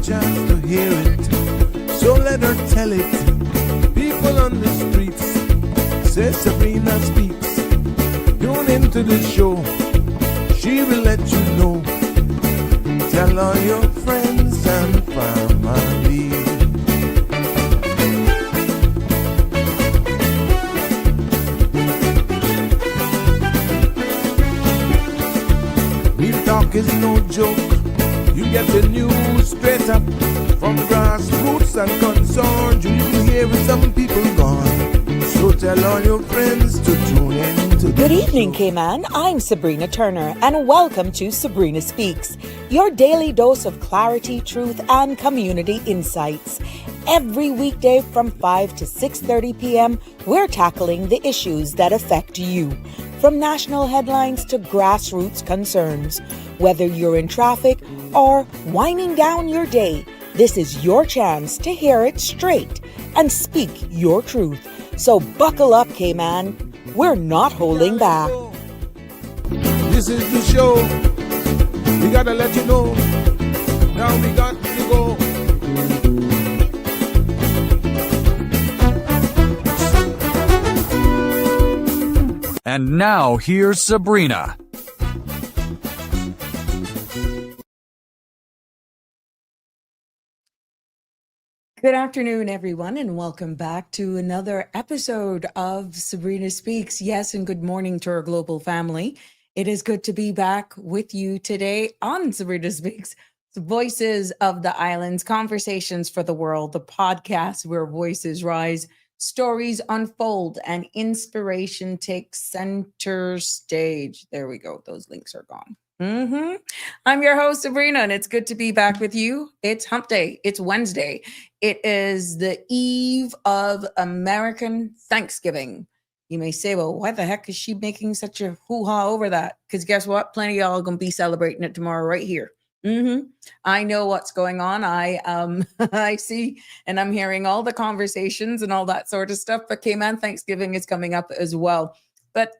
chance to hear it, so let her tell it. People on the streets say Sabrina speaks. Tune into the show, she will let you know. Tell all your friends and family. Real talk is no joke. You get the news straight up from grassroots and concerns. You can hear with some people gone. So tell all your friends to tune in to the Good evening, show. Cayman. I'm Sabrina Turner, and welcome to Sabrina Speaks, your daily dose of clarity, truth, and community insights. Every weekday from 5 to 6:30 p.m., we're tackling the issues that affect you, from national headlines to grassroots concerns. Whether you're in traffic or winding down your day, this is your chance to hear it straight and speak your truth. So buckle up, Cayman. We're not holding back. This is the show. We gotta let you know. Now we got to go. And now here's Sabrina. Good afternoon, everyone, and welcome back to another episode of Sabrina Speaks. Yes, and good morning to our global family. It is good to be back with you today on Sabrina Speaks, the Voices of the Islands, Conversations for the World, the podcast where voices rise, stories unfold, and inspiration takes center stage. There we go. Those links are gone. I'm your host, Sabrina, and it's good to be back with you. It's hump day. It's Wednesday. It is the eve of American Thanksgiving. You may say, well, why the heck is she making such a hoo-ha over that? Because guess what? Plenty of y'all are going to be celebrating it tomorrow right here. I know what's going on. I see and I'm hearing all the conversations and all that sort of stuff. But Cayman Thanksgiving is coming up as well. But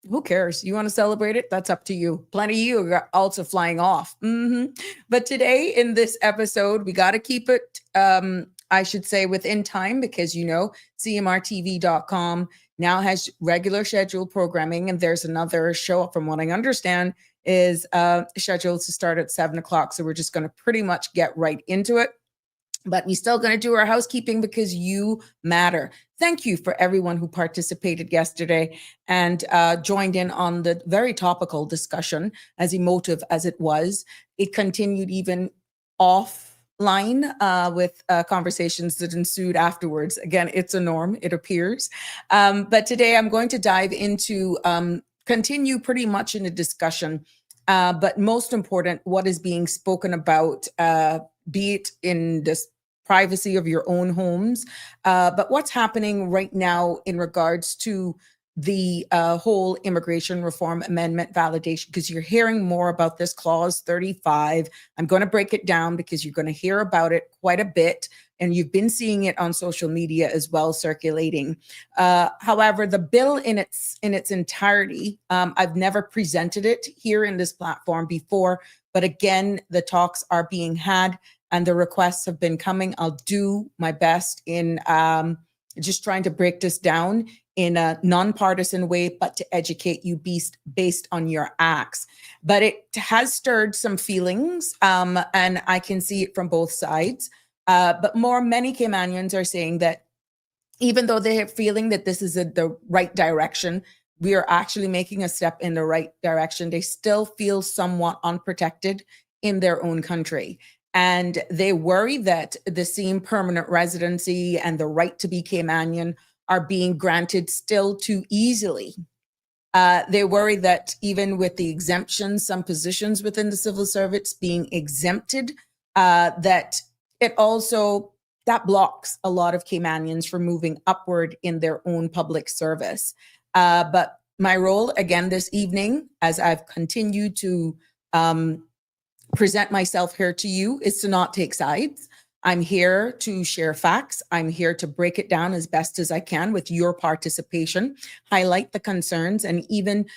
who cares? You want to celebrate it? That's up to you. Plenty of you are also flying off. But today in this episode, we got to keep it, I should say, within time because, you know, CMRTV.com now has regular scheduled programming. And there's another show, from what I understand, is scheduled to start at 7 o'clock. So we're just going to pretty much get right into it. But we're still going to do our housekeeping because you matter. Thank you for everyone who participated yesterday and joined in on the very topical discussion, as emotive as it was. It continued even offline with conversations that ensued afterwards. Again, it's a norm, it appears. But today I'm going to dive into, continue pretty much in a discussion, but most important, what is being spoken about, be it in this privacy of your own homes, but what's happening right now in regards to the whole immigration reform amendment validation, because you're hearing more about this clause 35. I'm going to break it down because you're going to hear about it quite a bit, and you've been seeing it on social media as well circulating. However, the bill in its entirety, I've never presented it here in this platform before, but again, the talks are being had and the requests have been coming. I'll do my best in just trying to break this down in a nonpartisan way, but to educate you based on your acts. But it has stirred some feelings, and I can see it from both sides. But many Caymanians are saying that even though they are feeling that this is the right direction, we are actually making a step in the right direction, they still feel somewhat unprotected in their own country. And they worry that the same permanent residency and the right to be Caymanian are being granted still too easily. They worry that even with the exemptions, some positions within the civil service being exempted, that it also, that blocks a lot of Caymanians from moving upward in their own public service. But my role, again, this evening, as I've continued to present myself here to you, is to not take sides. I'm here to share facts. I'm here to break it down as best as I can with your participation, highlight the concerns, and even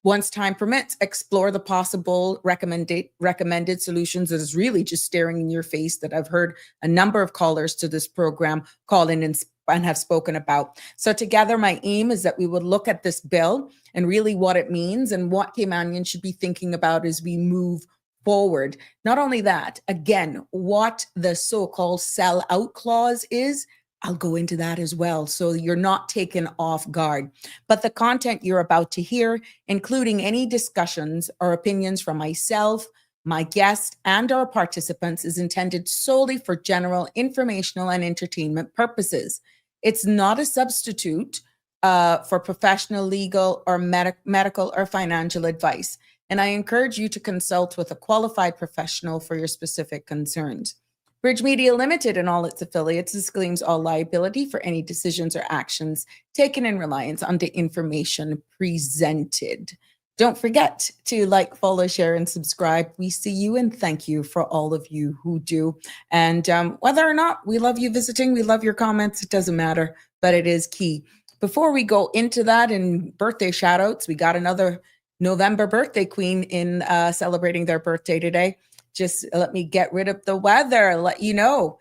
Once time permits, explore the possible recommended solutions that is really just staring in your face that I've heard a number of callers to this program call in and have spoken about. So together, my aim is that we would look at this bill and really what it means and what Caymanians should be thinking about as we move forward. Not only that, again, what the so-called sellout clause is, I'll go into that as well, so you're not taken off guard. But the content you're about to hear, including any discussions or opinions from myself, my guest, and our participants, is intended solely for general informational and entertainment purposes. It's not a substitute for professional, legal, or medical or financial advice. And I encourage you to consult with a qualified professional for your specific concerns. Bridge Media Limited and all its affiliates disclaims all liability for any decisions or actions taken in reliance on the information presented. Don't forget to like, follow, share, and subscribe. We see you and thank you for all of you who do. And whether or not we love you visiting, we love your comments, it doesn't matter, but it is key. Before we go into that and birthday shout outs, we got another November birthday queen in celebrating their birthday today. Just let me get rid of the weather, let you know.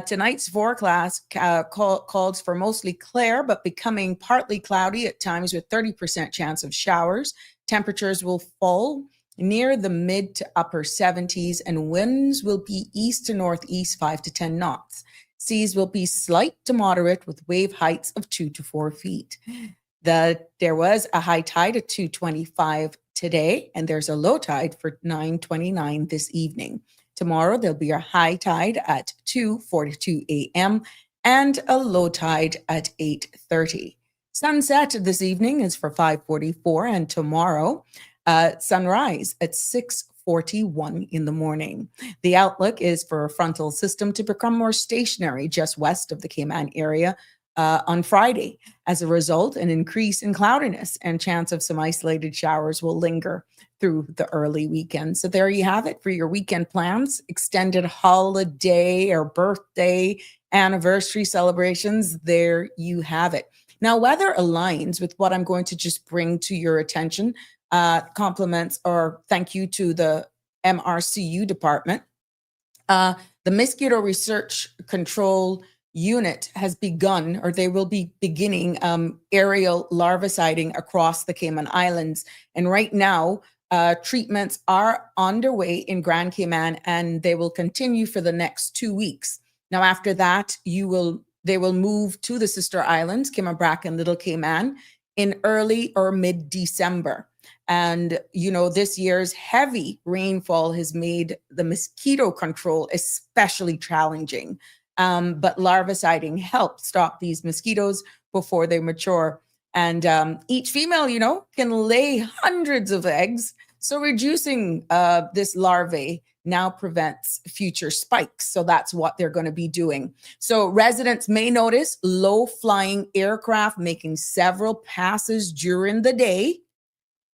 Tonight's forecast calls for mostly clear, but becoming partly cloudy at times with 30% chance of showers. Temperatures will fall near the mid to upper 70s and winds will be east to northeast 5 to 10 knots. Seas will be slight to moderate with wave heights of 2 to 4 feet. There was a high tide at 2:25 today, and there's a low tide for 9:29 this evening. Tomorrow, there'll be a high tide at 2:42 a.m. and a low tide at 8:30. Sunset this evening is for 5:44, and tomorrow, sunrise at 6:41 in the morning. The outlook is for a frontal system to become more stationary just west of the Cayman area on Friday. As a result, an increase in cloudiness and chance of some isolated showers will linger through the early weekend. So there you have it for your weekend plans, extended holiday or birthday anniversary celebrations. There you have it. Now, weather aligns with what I'm going to just bring to your attention. Compliments or thank you to the MRCU department. The Mosquito Research Control Unit has begun, or they will be beginning aerial larviciding across the Cayman Islands. And right now, treatments are underway in Grand Cayman, and they will continue for the next 2 weeks. Now, after that, they will move to the sister islands, Cayman and Little Cayman, in early or mid-December. And, this year's heavy rainfall has made the mosquito control especially challenging. But larviciding helps stop these mosquitoes before they mature. And each female, can lay hundreds of eggs. So reducing this larvae now prevents future spikes. So that's what they're going to be doing. So residents may notice low-flying aircraft making several passes during the day.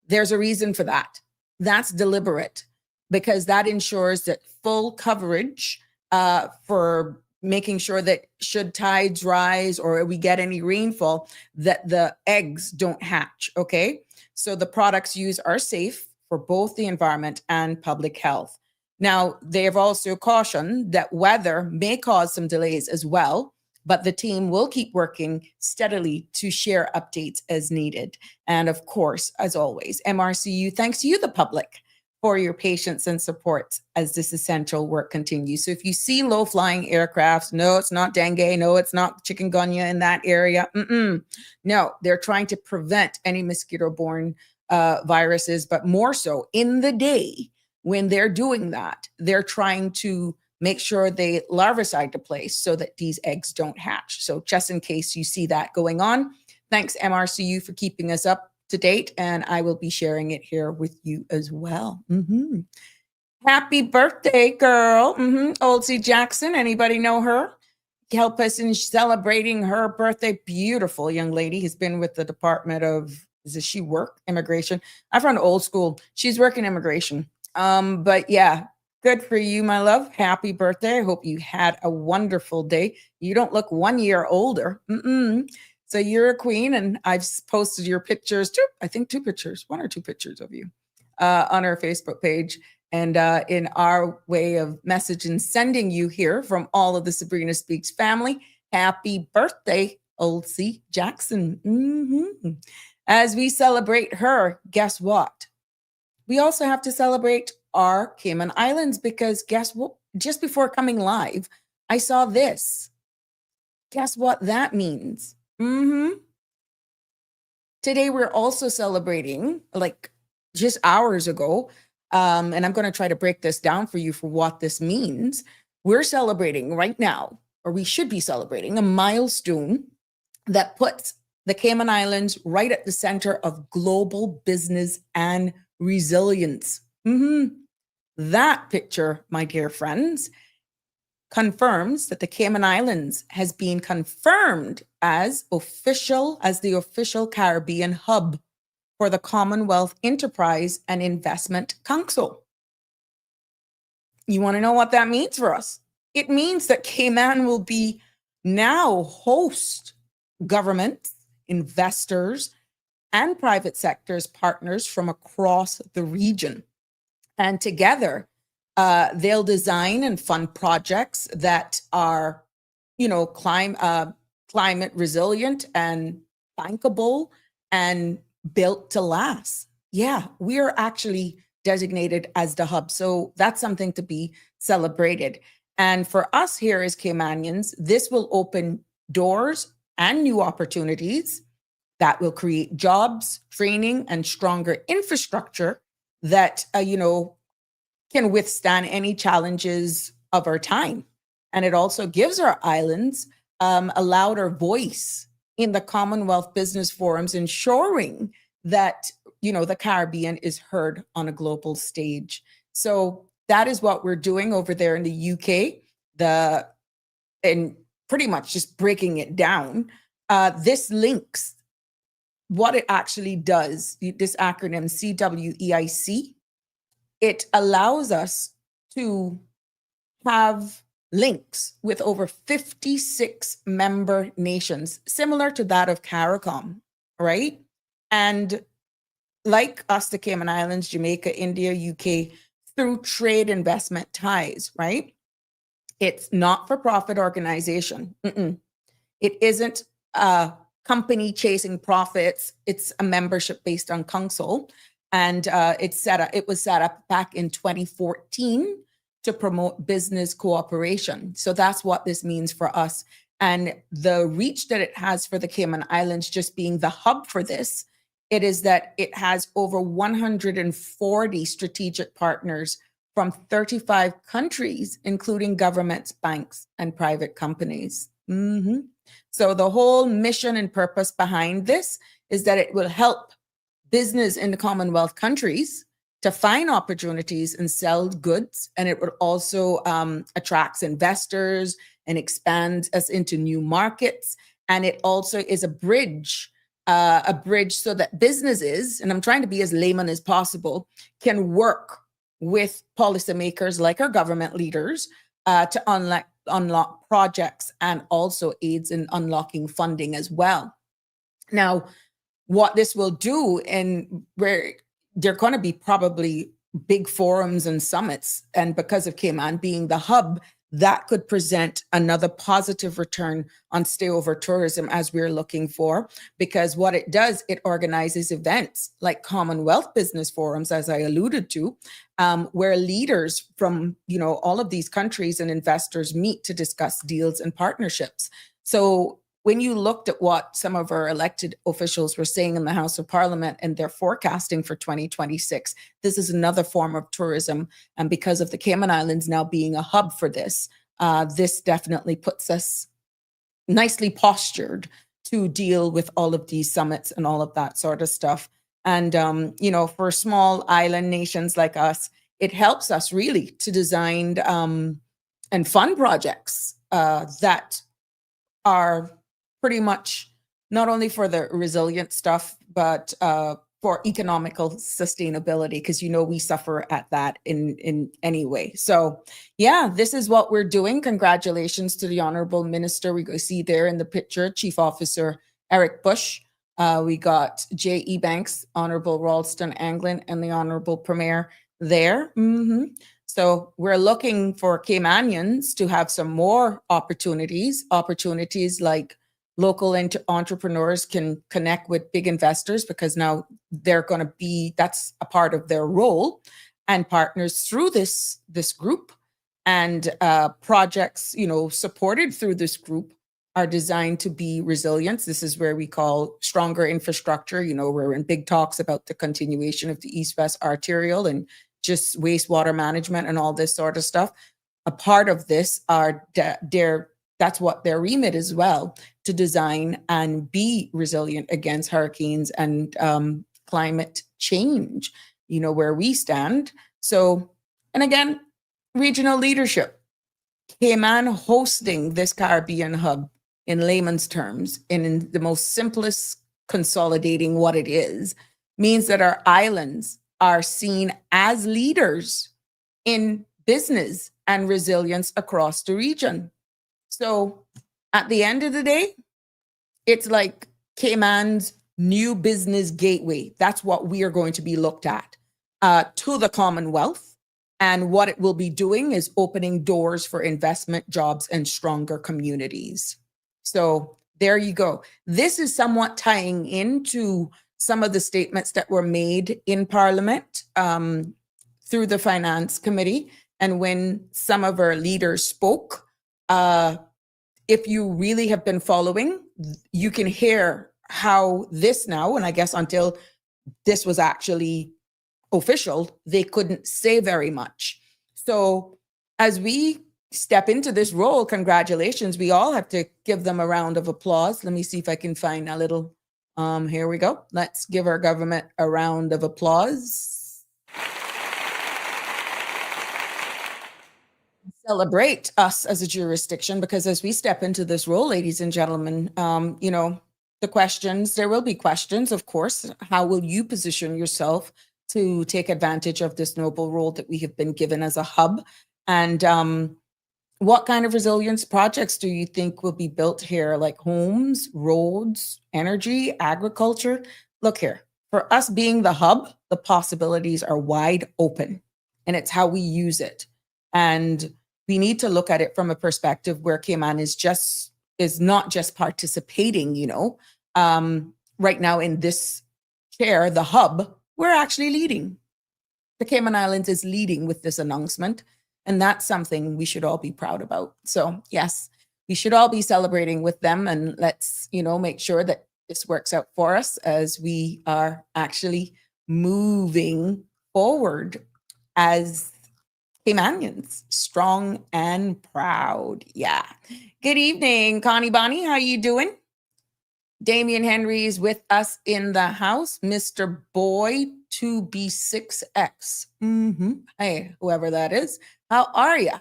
There's a reason for that. That's deliberate because that ensures that full coverage for making sure that should tides rise or we get any rainfall, that the eggs don't hatch, okay? So the products used are safe for both the environment and public health. Now, they have also cautioned that weather may cause some delays as well, but the team will keep working steadily to share updates as needed. And of course, as always, MRCU thanks you, the public, for your patience and support as this essential work continues. So if you see low-flying aircrafts, no, it's not dengue, no, it's not chikungunya in that area. No, they're trying to prevent any mosquito-borne viruses, but more so in the day when they're doing that, they're trying to make sure they larvicide the place so that these eggs don't hatch. So just in case you see that going on, thanks MRCU for keeping us up to date, and I will be sharing it here with you as well. Happy birthday, girl. Olsey Jackson, anybody know her? Help us in celebrating her birthday. Beautiful young lady. Has been with the Department of, does she work? Immigration. I'm from old school. She's working immigration. But yeah, good for you, my love. Happy birthday. I hope you had a wonderful day. You don't look 1 year older. So you're a queen, and I've posted your pictures, too. I think one or two pictures of you on our Facebook page. And in our way of messaging, sending you here from all of the Sabrina Speaks family, happy birthday, Old C. Jackson. As we celebrate her, guess what? We also have to celebrate our Cayman Islands, because guess what? Just before coming live, I saw this. Guess what that means? Today, we're also celebrating, like just hours ago, and I'm going to try to break this down for you for what this means. We're celebrating right now, or we should be celebrating, a milestone that puts the Cayman Islands right at the center of global business and resilience. That picture, my dear friends, confirms that the Cayman Islands has been confirmed as the official Caribbean hub for the Commonwealth Enterprise and Investment Council. You want to know what that means for us? It means that Cayman will be now host governments, investors, and private sectors partners from across the region. And together, they'll design and fund projects that are, climate resilient and bankable and built to last. Yeah, we're actually designated as the hub. So that's something to be celebrated. And for us here as Caymanians, this will open doors and new opportunities that will create jobs, training, and stronger infrastructure that, can withstand any challenges of our time. And it also gives our islands a louder voice in the Commonwealth business forums, ensuring that, the Caribbean is heard on a global stage. So that is what we're doing over there in the UK, and pretty much just breaking it down. This links what it actually does, this acronym CWEIC. It allows us to have links with over 56 member nations, similar to that of CARICOM, right? And like us, the Cayman Islands, Jamaica, India, UK, through trade investment ties, right? It's not for profit organization. It isn't a company chasing profits. It's a membership based on council. And it was set up back in 2014 to promote business cooperation. So that's what this means for us. And the reach that it has for the Cayman Islands, just being the hub for this, it is that it has over 140 strategic partners from 35 countries, including governments, banks, and private companies. So the whole mission and purpose behind this is that it will help business in the Commonwealth countries to find opportunities and sell goods. And it would also attracts investors and expand us into new markets. And it also is a bridge so that businesses, and I'm trying to be as layman as possible, can work with policymakers like our government leaders to unlock projects, and also aids in unlocking funding as well. Now, what this will do, and where there are going to be probably big forums and summits, and because of Cayman being the hub, that could present another positive return on stayover tourism as we're looking for, because what it does, it organizes events like Commonwealth business forums, as I alluded to, where leaders from, all of these countries and investors meet to discuss deals and partnerships. So when you looked at what some of our elected officials were saying in the House of Parliament and their forecasting for 2026, this is another form of tourism. And because of the Cayman Islands now being a hub for this, this definitely puts us nicely postured to deal with all of these summits and all of that sort of stuff. And, for small island nations like us, it helps us really to design and fund projects that are pretty much not only for the resilient stuff, but for economical sustainability, because we suffer at that in any way. So yeah, this is what we're doing. Congratulations to the Honorable Minister. We go see there in the picture, Chief Officer Eric Bush. We got J.E. Banks, Honorable Ralston Anglin, and the Honorable Premier there. So we're looking for Caymanians to have some more opportunities like local entrepreneurs can connect with big investors because now they're going to be, that's a part of their role, and partners through this group, and projects, supported through this group are designed to be resilient. This is where we call stronger infrastructure. We're in big talks about the continuation of the East-West Arterial and just wastewater management and all this sort of stuff. A part of this are that's what their remit as well, to design and be resilient against hurricanes and climate change, where we stand. So, and again, regional leadership. Cayman hosting this Caribbean hub, in layman's terms, in the most simplest consolidating what it is, means that our islands are seen as leaders in business and resilience across the region. So at the end of the day, it's like Cayman's new business gateway. That's what we are going to be looked at to the Commonwealth. And what it will be doing is opening doors for investment, jobs, and stronger communities. So there you go. This is somewhat tying into some of the statements that were made in Parliament through the Finance Committee. And when some of our leaders spoke, if you really have been following, you can hear how this now, and I guess until this was actually official, they couldn't say very much. So as we step into this role, congratulations. We all have to give them a round of applause. Let me see if I can find a little, here we go. Let's give our government a round of applause. Celebrate us as a jurisdiction, because as we step into this role, ladies and gentlemen, the questions, there will be questions, of course. How will you position yourself to take advantage of this noble role that we have been given as a hub? And what kind of resilience projects do you think will be built here, like homes, roads, energy, agriculture? Look here, for us being the hub, the possibilities are wide open, and it's how we use it. And we need to look at it from a perspective where Cayman is not just participating, right now in this chair, the hub, we're actually leading. The Cayman Islands is leading with this announcement, and that's something we should all be proud about. So yes, we should all be celebrating with them, and let's, make sure that this works out for us as we are actually moving forward as Caymanians, strong and proud. Yeah. Good evening, Connie Bonnie. How you doing? Damian Henry is with us in the house. Mr. Boy 2B6X. Hey, whoever that is. How are you?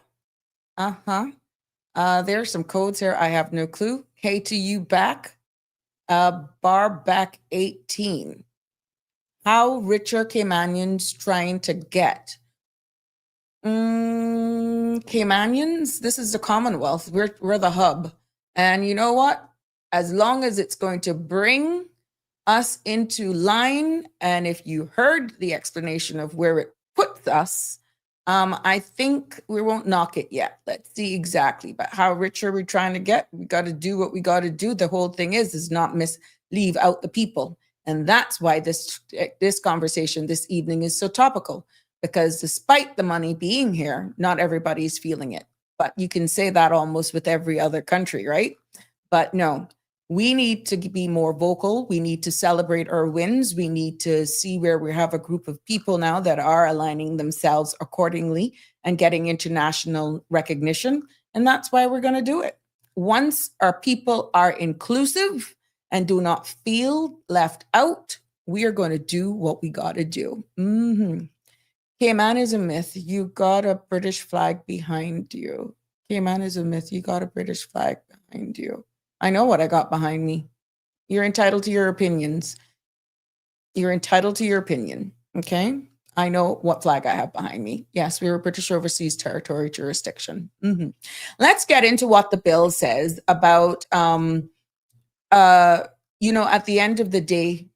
There's some codes here. I have no clue. Hey to you back. Bar back 18. How rich are Caymanians trying to get? Caymanians, this is the Commonwealth. We're the hub. And you know what? As long as it's going to bring us into line, and if you heard the explanation of where it puts us, I think we won't knock it yet. Let's see exactly. But how rich are we trying to get? We got to do what we got to do. The whole thing is not leave out the people. And that's why this conversation this evening is so topical, because despite the money being here, not everybody's feeling it. But you can say that almost with every other country, right? But no, we need to be more vocal. We need to celebrate our wins. We need to see where we have a group of people now that are aligning themselves accordingly and getting international recognition. And that's why we're going to do it. Once our people are inclusive and do not feel left out, we are going to do what we got to do. Cayman is a myth. You got a British flag behind you. Cayman is a myth. You got a British flag behind you. I know what I got behind me. You're entitled to your opinions. You're entitled to your opinion, okay? I know what flag I have behind me. Yes, we were British Overseas Territory Jurisdiction. Let's get into what the bill says about at the end of the day,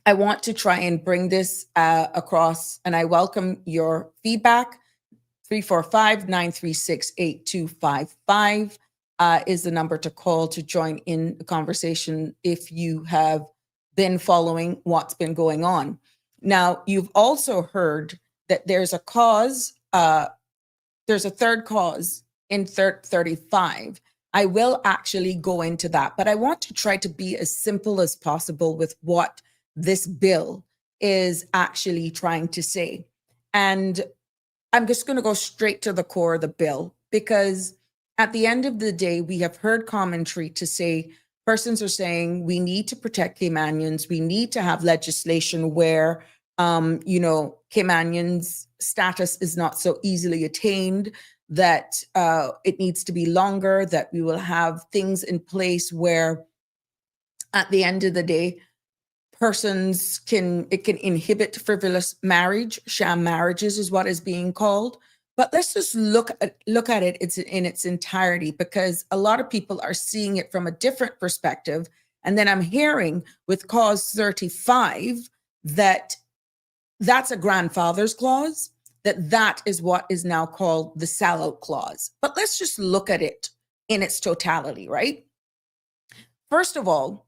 I want to try and bring this across, and I welcome your feedback. 345-936-8255 is the number to call to join in the conversation if you have been following what's been going on. Now, you've also heard that there's a cause, there's a third cause in 35. I will actually go into that, but I want to try to be as simple as possible with what this bill is actually trying to say. And I'm just going to go straight to the core of the bill, because at the end of the day, we have heard commentary to say, persons are saying we need to protect Caymanians. We need to have legislation where, Caymanians' status is not so easily attained, that it needs to be longer, that we will have things in place where at the end of the day, it can inhibit frivolous marriage. Sham marriages is what is being called. But let's just look at it in its entirety, because a lot of people are seeing it from a different perspective. And then I'm hearing with Clause 35 that that's a grandfather's clause, that is what is now called the sellout clause. But let's just look at it in its totality, right? First of all,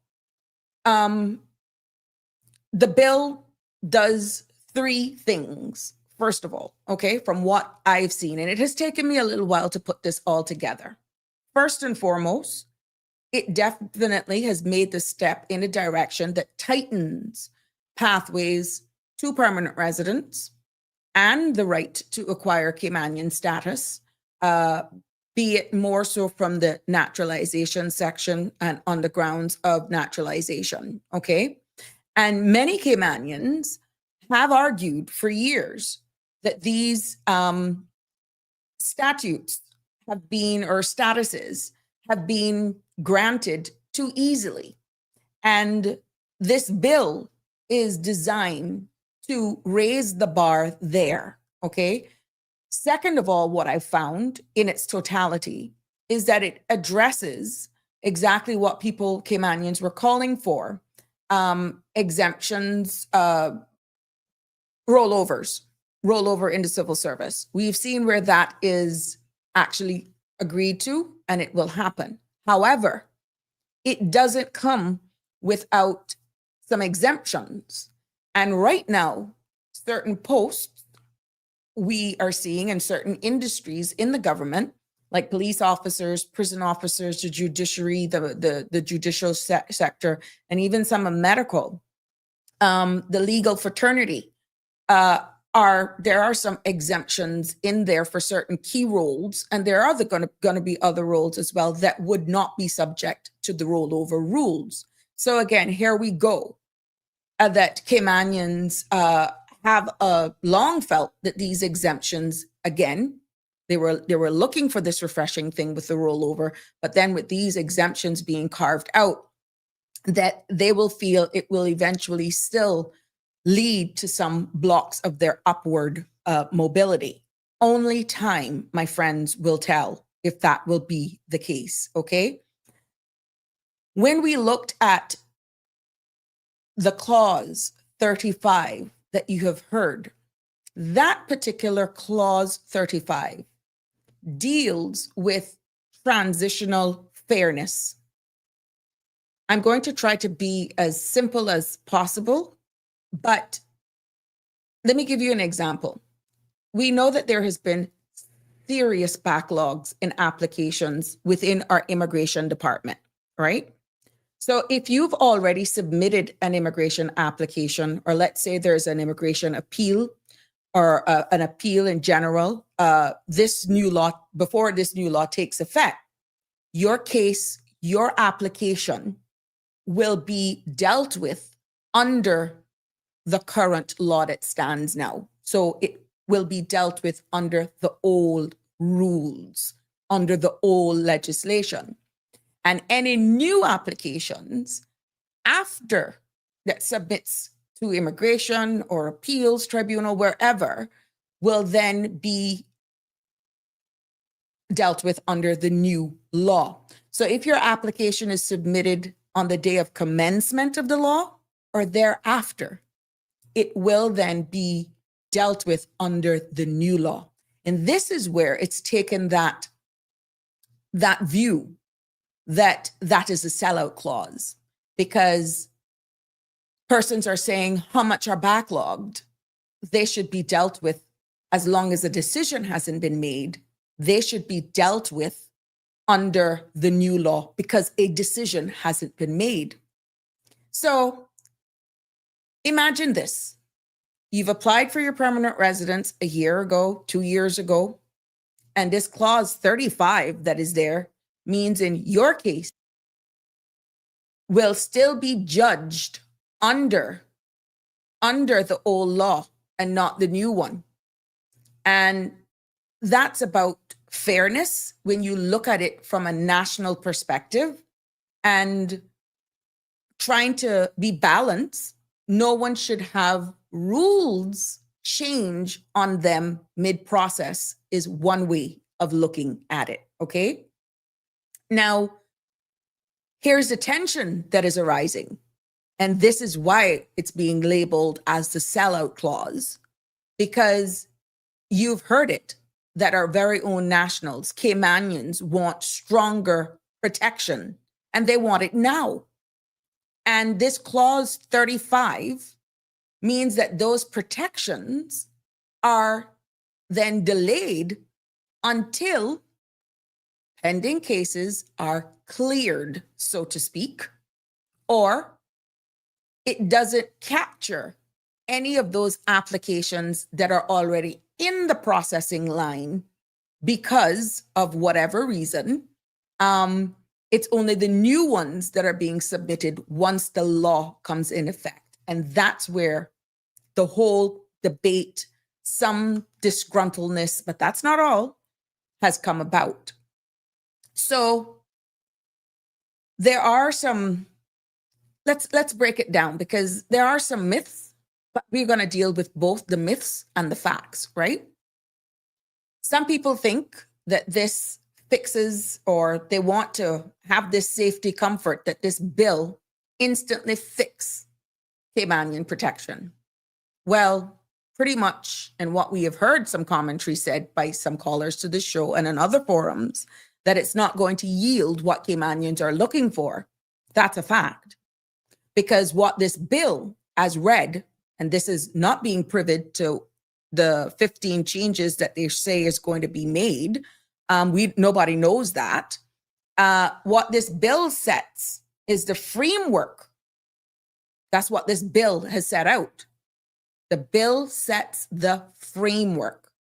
the bill does three things, first of all, okay, from what I've seen. And it has taken me a little while to put this all together. First and foremost, it definitely has made the step in a direction that tightens pathways to permanent residence and the right to acquire Caymanian status, be it more so from the naturalization section and on the grounds of naturalization, okay? And many Caymanians have argued for years that these statutes statuses have been granted too easily. And this bill is designed to raise the bar there, okay? Second of all, what I found in its totality is that it addresses exactly what Caymanians were calling for, exemptions, rollover into civil service. We've seen where that is actually agreed to, and it will happen. However, it doesn't come without some exemptions. And right now, certain posts we are seeing in certain industries in the government, like police officers, prison officers, the judiciary, the judicial sector, and even some of medical, the legal fraternity, there are some exemptions in there for certain key roles, and there are going to be other roles as well that would not be subject to the rollover rules. So again, here we go. That Caymanians have long felt that these exemptions, again, they were looking for this refreshing thing with the rollover, but then with these exemptions being carved out, that they will feel it will eventually still lead to some blocks of their upward mobility. Only time, my friends, will tell if that will be the case, okay? When we looked at the clause 35 that you have heard, that particular clause 35 deals with transitional fairness. I'm going to try to be as simple as possible, but let me give you an example. We know that there has been serious backlogs in applications within our immigration department, right? So if you've already submitted an immigration application, or let's say there's an immigration appeal or an appeal in general, before this new law takes effect, your case, your application will be dealt with under the current law that stands now. So it will be dealt with under the old rules, under the old legislation. And any new applications after that submits to immigration or appeals tribunal, wherever, will then be dealt with under the new law. So if your application is submitted on the day of commencement of the law or thereafter, it will then be dealt with under the new law. And this is where it's taken that view that is a sellout clause, because persons are saying how much are backlogged. They should be dealt with as long as a decision hasn't been made. They should be dealt with under the new law because a decision hasn't been made. So imagine this. You've applied for your permanent residence a year ago, 2 years ago, and this clause 35 that is there means in your case will still be judged under the old law and not the new one. And that's about fairness when you look at it from a national perspective and trying to be balanced. No one should have rules change on them mid-process is one way of looking at it, okay? Now, here's the tension that is arising, and this is why it's being labeled as the sellout clause, because you've heard it, that our very own nationals, Caymanians, want stronger protection, and they want it now. And this clause 35 means that those protections are then delayed until pending cases are cleared, so to speak, or it doesn't capture any of those applications that are already in the processing line because of whatever reason. It's only the new ones that are being submitted once the law comes in effect. And that's where the whole debate, some disgruntledness, but that's not all, has come about. So there are some, let's break it down, because there are some myths, but we're going to deal with both the myths and the facts, right? Some people think that this fixes, or they want to have this safety comfort that this bill instantly fix Caymanian protection. Well, pretty much, and what we have heard some commentary said by some callers to the show and in other forums, that it's not going to yield what Caymanians are looking for. That's a fact. Because what this bill, as read, and this is not being privy to the 15 changes that they say is going to be made, nobody knows that. What this bill sets is the framework. That's what this bill has set out. The bill sets the framework,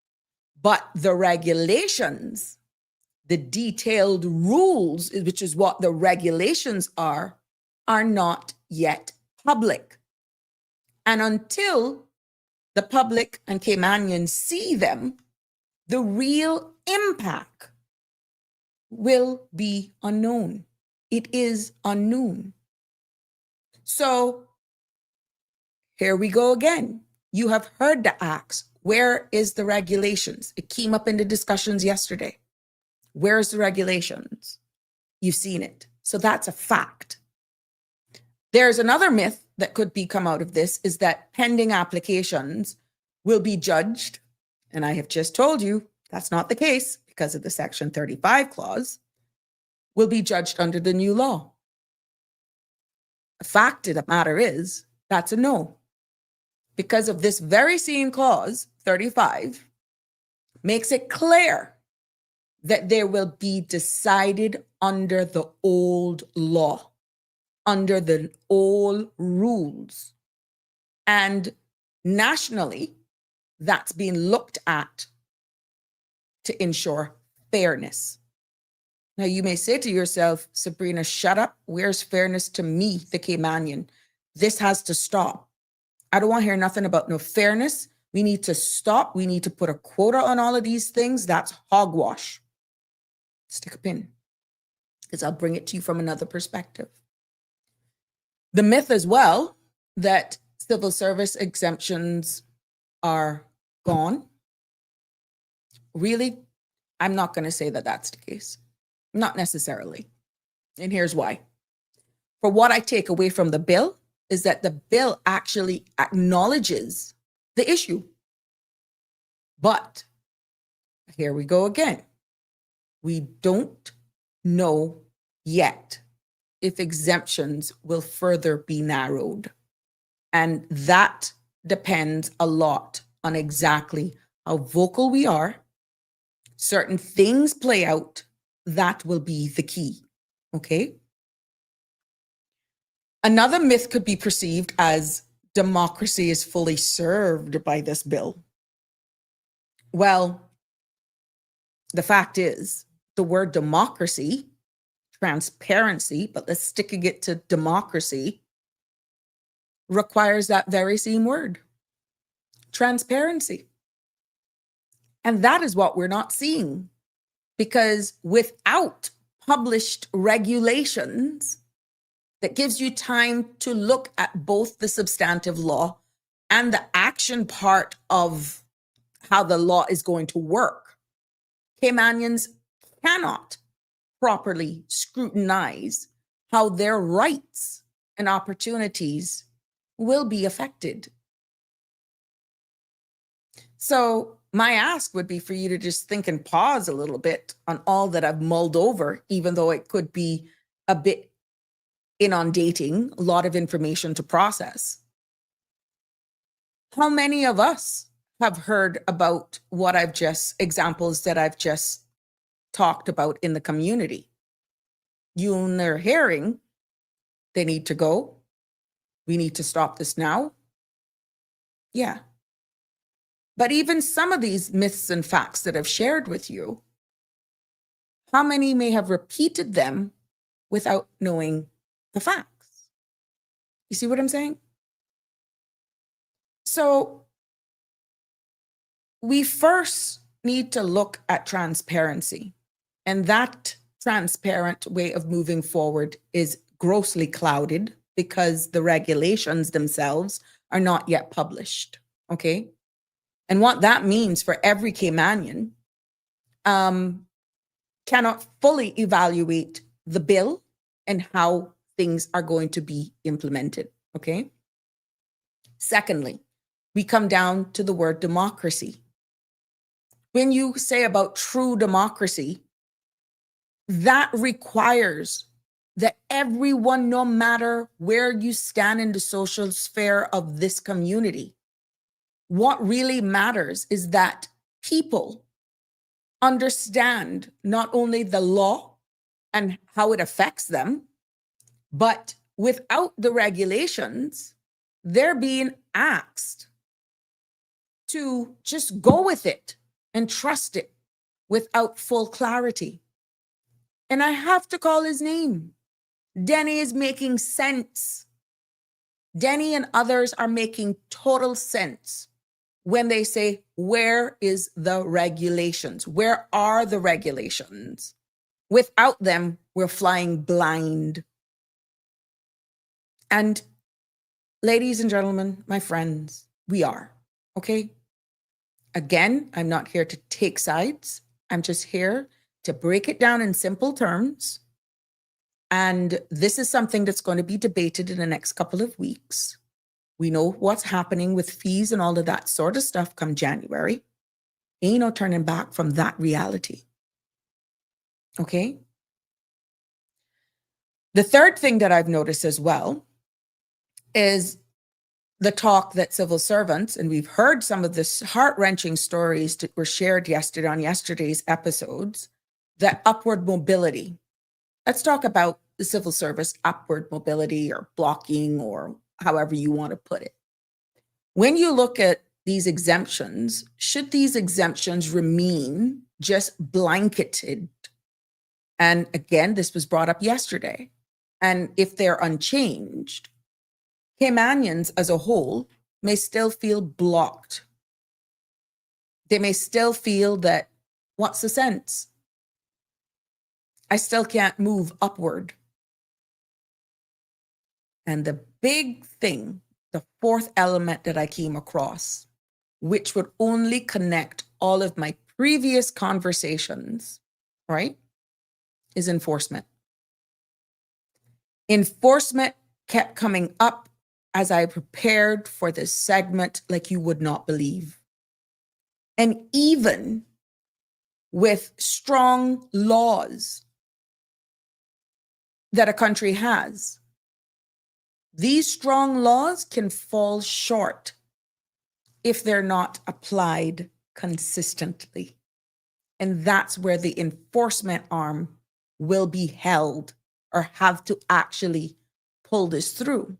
but the regulations, the detailed rules, which is what the regulations are not yet public. And until the public and Caymanians see them, the real impact will be unknown. It is unknown. So here we go again. You have heard the acts. Where is the regulations? It came up in the discussions yesterday. Where's the regulations? You've seen it. So that's a fact. There's another myth that could be come out of this, is that pending applications will be judged. And I have just told you that's not the case because of the Section 35 clause, will be judged under the new law. The fact of the matter is, that's a no. Because of this very same clause, 35, makes it clear that there will be decided under the old law, under the old rules. And nationally, that's being looked at to ensure fairness. Now, you may say to yourself, Sabrina, shut up. Where's fairness to me, the Caymanian? This has to stop. I don't want to hear nothing about no fairness. We need to stop. We need to put a quota on all of these things. That's hogwash. Stick a pin, because I'll bring it to you from another perspective. The myth as well that civil service exemptions are gone. Really, I'm not going to say that that's the case. Not necessarily. And here's why. for what I take away from the bill is that the bill actually acknowledges the issue. But here we go again. We don't know yet if exemptions will further be narrowed. And that depends a lot on exactly how vocal we are. Certain things play out, that will be the key. Okay? Another myth could be perceived as democracy is fully served by this bill. Well, the fact is, the word democracy, transparency, but let's sticking it to democracy, requires that very same word, transparency. And that is what we're not seeing, because without published regulations that gives you time to look at both the substantive law and the action part of how the law is going to work, Caymanians cannot properly scrutinize how their rights and opportunities will be affected. So my ask would be for you to just think and pause a little bit on all that I've mulled over, even though it could be a bit inundating, a lot of information to process. How many of us have heard about what examples that I've just talked about in the community? You and they're hearing, they need to go. We need to stop this now. Yeah. But even some of these myths and facts that I've shared with you, how many may have repeated them without knowing the facts? You see what I'm saying? So we first need to look at transparency. And that transparent way of moving forward is grossly clouded because the regulations themselves are not yet published. Okay? And what that means for every Caymanian cannot fully evaluate the bill and how things are going to be implemented. Okay? Secondly, we come down to the word democracy. When you say about true democracy, that requires that everyone, no matter where you stand in the social sphere of this community, what really matters is that people understand not only the law and how it affects them, but without the regulations, they're being asked to just go with it and trust it without full clarity. And I have to call his name. Denny is making sense. Denny and others are making total sense when they say, where is the regulations? Where are the regulations? Without them, we're flying blind. And ladies and gentlemen, my friends, we are, okay? Again, I'm not here to take sides. I'm just here to break it down in simple terms. And this is something that's going to be debated in the next couple of weeks. We know what's happening with fees and all of that sort of stuff come January. Ain't no turning back from that reality. Okay? The third thing that I've noticed as well is the talk that civil servants, and we've heard some of the heart-wrenching stories that were shared yesterday on yesterday's episodes, that upward mobility. Let's talk about the civil service upward mobility or blocking or however you want to put it. When you look at these exemptions, should these exemptions remain just blanketed? And again, this was brought up yesterday. And if they're unchanged, Caymanians as a whole may still feel blocked. They may still feel that, what's the sense? I still can't move upward. And the big thing, the fourth element that I came across, which would only connect all of my previous conversations, right, is enforcement. Enforcement kept coming up as I prepared for this segment like you would not believe. And even with strong laws that a country has, these strong laws can fall short if they're not applied consistently. And that's where the enforcement arm will be held or have to actually pull this through.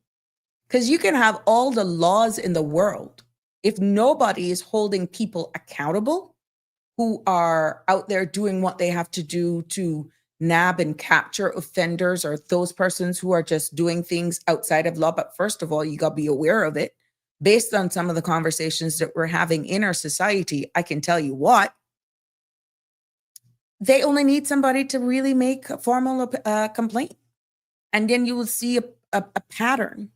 Because you can have all the laws in the world. If nobody is holding people accountable who are out there doing what they have to do to nab and capture offenders or those persons who are just doing things outside of law. But first of all, you got to be aware of it. Based on some of the conversations that we're having in our society, I can tell you what, they only need somebody to really make a formal complaint. And then you will see a pattern.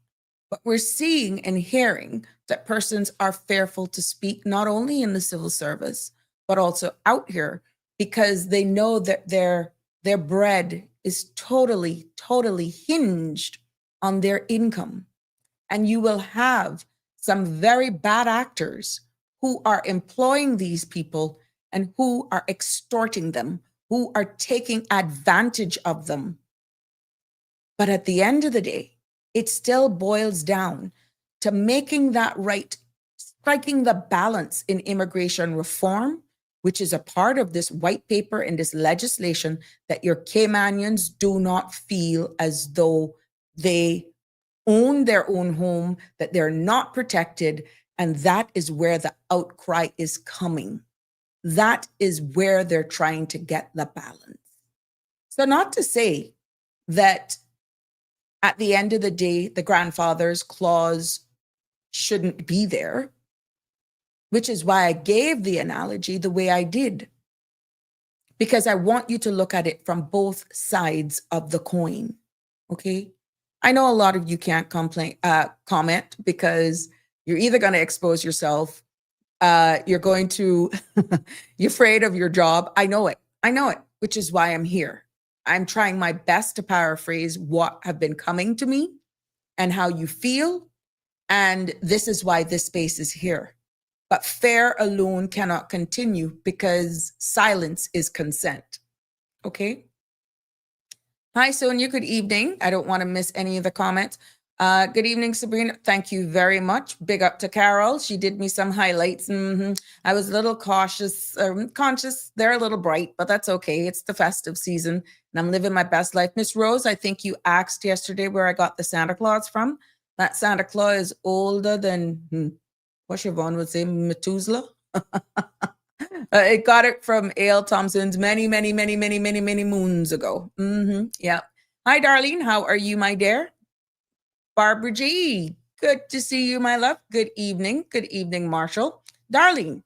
But we're seeing and hearing that persons are fearful to speak, not only in the civil service, but also out here, because they know that their bread is totally hinged on their income. And you will have some very bad actors who are employing these people and who are extorting them, who are taking advantage of them. But at the end of the day, it still boils down to making that right, striking the balance in immigration reform, which is a part of this white paper and this legislation, that your Caymanians do not feel as though they own their own home, that they're not protected. And that is where the outcry is coming. That is where they're trying to get the balance. So not to say that at the end of the day, the grandfather's clause shouldn't be there, which is why I gave the analogy the way I did, because I want you to look at it from both sides of the coin. Okay. I know a lot of you can't comment because you're either going to expose yourself, you're going to, you're afraid of your job. I know it, which is why I'm here. I'm trying my best to paraphrase what have been coming to me and how you feel. And this is why this space is here. But fear alone cannot continue because silence is consent. Okay. Hi, Sonia. Good evening. I don't want to miss any of the comments. Good evening, Sabrina. Thank you very much. Big up to Carol. She did me some highlights. I was a little conscious. They're a little bright, but that's okay. It's the festive season and I'm living my best life. Miss Rose, I think you asked yesterday where I got the Santa Claus from. That Santa Claus is older than, what Siobhan would say, Methuselah. I got it from A.L. Thompson's many moons ago. Yeah. Hi, Darlene. How are you, my dear? Barbara G. Good to see you, my love. Good evening. Good evening, Marshall. Darlene,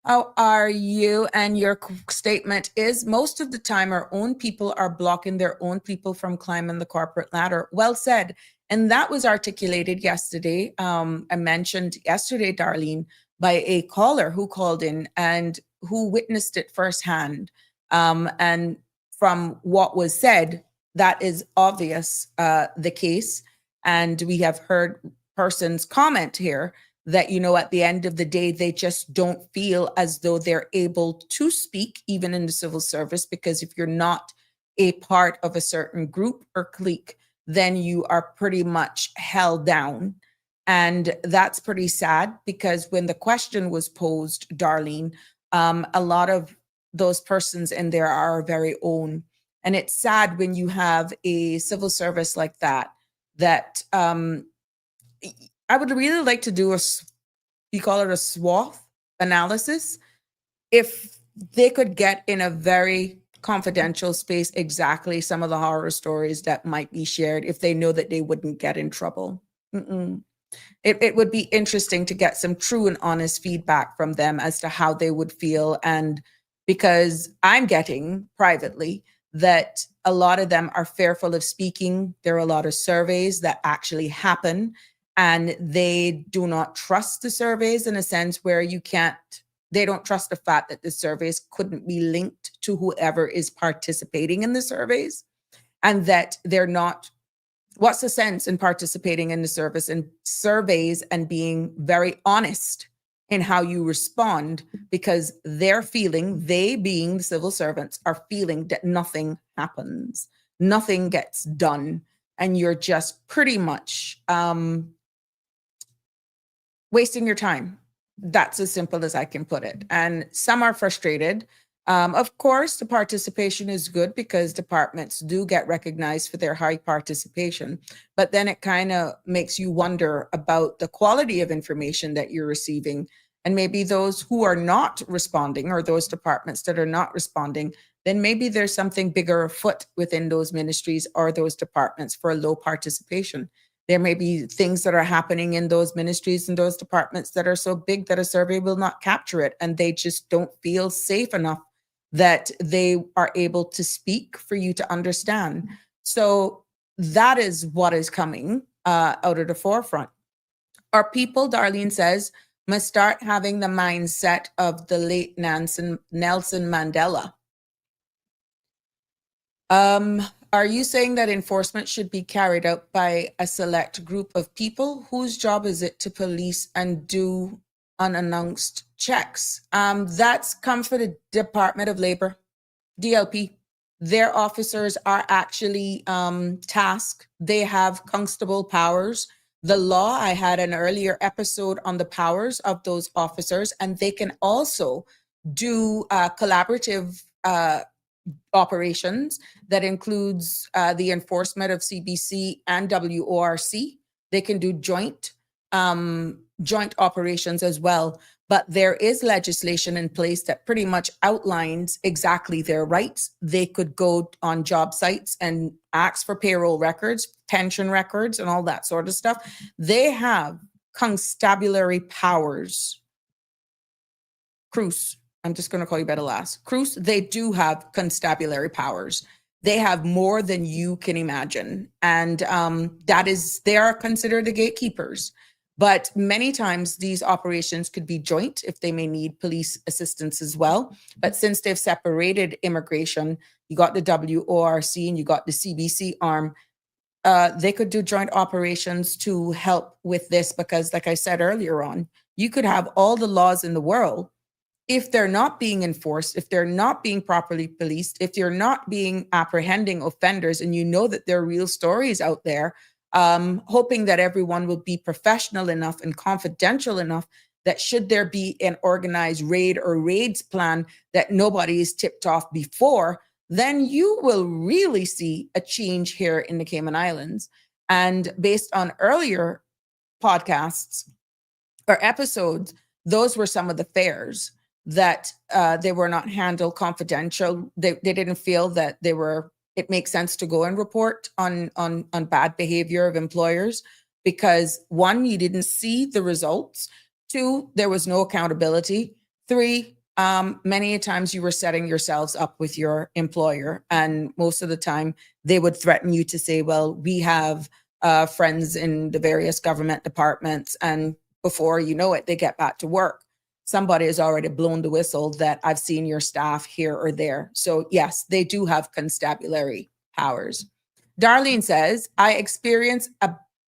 how are you? And your statement is, most of the time our own people are blocking their own people from climbing the corporate ladder. Well said. And that was articulated yesterday. I mentioned yesterday, Darlene, by a caller who called in and who witnessed it firsthand. And from what was said, that is obvious the case. And we have heard persons comment here that, you know, at the end of the day, they just don't feel as though they're able to speak, even in the civil service, because if you're not a part of a certain group or clique, then you are pretty much held down. And that's pretty sad, because when the question was posed, Darlene, a lot of those persons in there are our very own. And it's sad when you have a civil service like that, that I would really like to do you call it a swath analysis. If they could get in a very confidential space exactly some of the horror stories that might be shared, if they know that they wouldn't get in trouble. It would be interesting to get some true and honest feedback from them as to how they would feel. And because I'm getting privately that a lot of them are fearful of speaking. There are a lot of surveys that actually happen and they do not trust the surveys in a sense where they don't trust the fact that the surveys couldn't be linked to whoever is participating in the surveys, and that they're not What's the sense in participating in the service and surveys and being very honest in how you respond? Because they being the civil servants, are feeling that nothing happens, nothing gets done, and you're just pretty much wasting your time. That's as simple as I can put it. And some are frustrated. Of course, the participation is good because departments do get recognized for their high participation, but then it kind of makes you wonder about the quality of information that you're receiving. And maybe those who are not responding, or those departments that are not responding, then maybe there's something bigger afoot within those ministries or those departments for low participation. There may be things that are happening in those ministries and those departments that are so big that a survey will not capture it, and they just don't feel safe enough that they are able to speak for you to understand. So that is what is coming out of the forefront. Our people, Darlene says, must start having the mindset of the late Nelson Mandela. Are you saying that enforcement should be carried out by a select group of people? Whose job is it to police and do unannounced checks? That's come for the Department of Labor, DLP. Their officers are actually tasked. They have constable powers. The law, I had an earlier episode on the powers of those officers, and they can also do collaborative operations that includes the enforcement of CBC and WORC. They can do joint operations as well. But there is legislation in place that pretty much outlines exactly their rights. They could go on job sites and ask for payroll records, pension records, and all that sort of stuff. They have constabulary powers. Cruz, I'm just going to call you better last. Cruz, they do have constabulary powers. They have more than you can imagine. And they are considered the gatekeepers. But many times these operations could be joint if they may need police assistance as well. But since they've separated immigration, you got the WORC and you got the CBC arm, they could do joint operations to help with this. Because like I said earlier on, you could have all the laws in the world. If they're not being enforced, if they're not being properly policed, if you're not being apprehending offenders, and you know that there are real stories out there, hoping that everyone will be professional enough and confidential enough that should there be an organized raid or raids plan that nobody is tipped off before, then you will really see a change here in the Cayman Islands. And based on earlier podcasts or episodes, those were some of the fares that they were not handled confidential. They didn't feel that it makes sense to go and report on bad behavior of employers because 1, you didn't see the results. 2, there was no accountability. 3, many times you were setting yourselves up with your employer, and most of the time they would threaten you to say, well, we have friends in the various government departments, and before you know it, they get back to work. Somebody has already blown the whistle that I've seen your staff here or there. So yes, they do have constabulary powers. Darlene says, I experience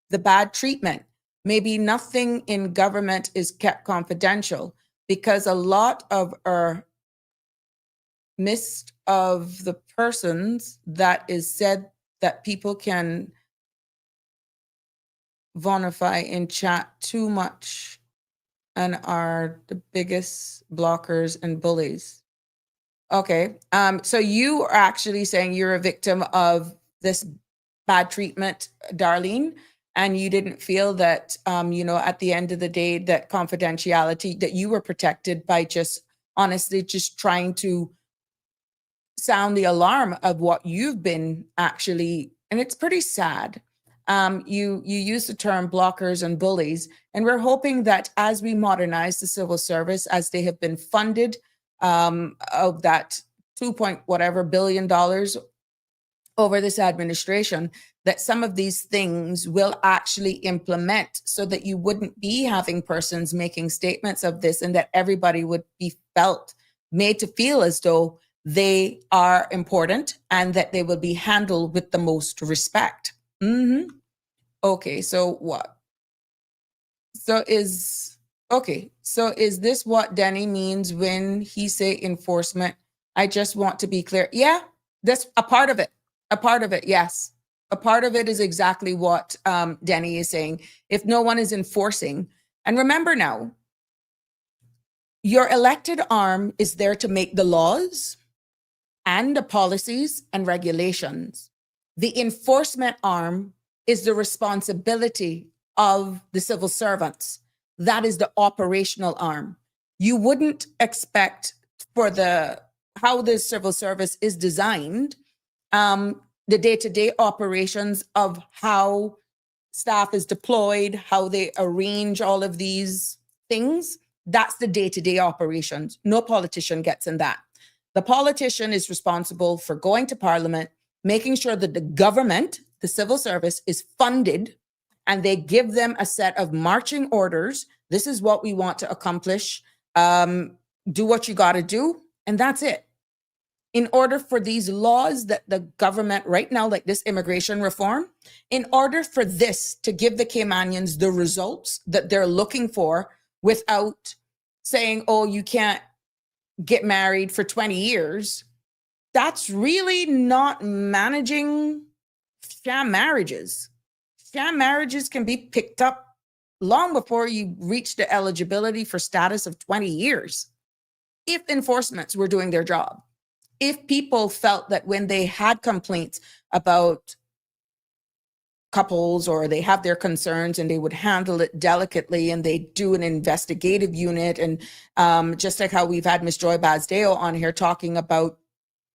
the bad treatment. Maybe nothing in government is kept confidential because a lot of our mist of the persons that is said that people can vonify in chat too much and are the biggest blockers and bullies. Okay. So you are actually saying you're a victim of this bad treatment, Darlene, and you didn't feel that, at the end of the day, that confidentiality, that you were protected by just honestly just trying to sound the alarm of what you've been actually, and it's pretty sad. You use the term blockers and bullies, and we're hoping that as we modernize the civil service, as they have been funded of that $2 billion over this administration, that some of these things will actually implement so that you wouldn't be having persons making statements of this, and that everybody would be made to feel as though they are important and that they will be handled with the most respect. Okay, so what? So is this what Denny means when he say enforcement? I just want to be clear. Yeah, that's a part of it. A part of it, yes. A part of it is exactly what Denny is saying. If no one is enforcing, and remember now, your elected arm is there to make the laws and the policies and regulations. The enforcement arm is the responsibility of the civil servants. That is the operational arm. You wouldn't expect for how the civil service is designed, the day-to-day operations of how staff is deployed, how they arrange all of these things. That's the day-to-day operations. No politician gets in that. The politician is responsible for going to Parliament, making sure that the government, the civil service, is funded, and they give them a set of marching orders. This is what we want to accomplish. Do what you got to do, and that's it. In order for these laws that the government right now, like this immigration reform, in order for this to give the Caymanians the results that they're looking for without saying, oh, you can't get married for 20 years, that's really not managing sham marriages. Sham marriages can be picked up long before you reach the eligibility for status of 20 years. If enforcements were doing their job, if people felt that when they had complaints about couples or they have their concerns and they would handle it delicately and they do an investigative unit, and just like how we've had Ms. Joy Basdeo on here talking about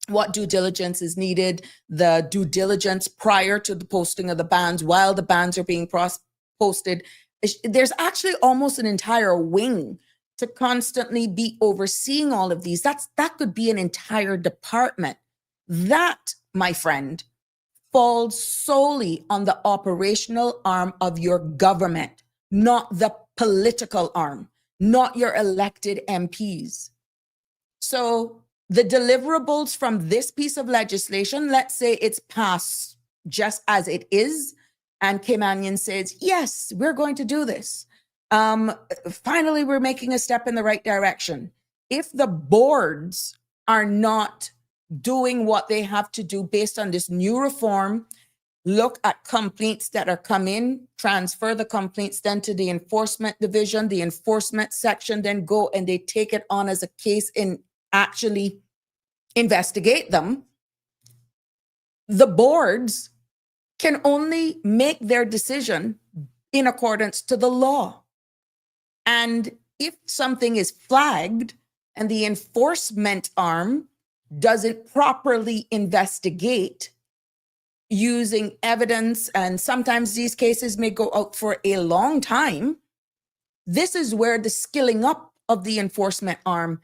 what due diligence is needed, the due diligence prior to the posting of the bans, while the bans are being posted. There's actually almost an entire wing to constantly be overseeing all of these. That could be an entire department. That, my friend, falls solely on the operational arm of your government, not the political arm, not your elected MPs. So the deliverables from this piece of legislation, let's say it's passed just as it is, and Caymanian says, yes, we're going to do this. Finally, we're making a step in the right direction. If the boards are not doing what they have to do based on this new reform, look at complaints that are come in, transfer the complaints then to the enforcement division, the enforcement section then go and they take it on as a case and actually investigate them. The boards can only make their decision in accordance to the law. And if something is flagged and the enforcement arm doesn't properly investigate using evidence, and sometimes these cases may go out for a long time, this is where the skilling up of the enforcement arm,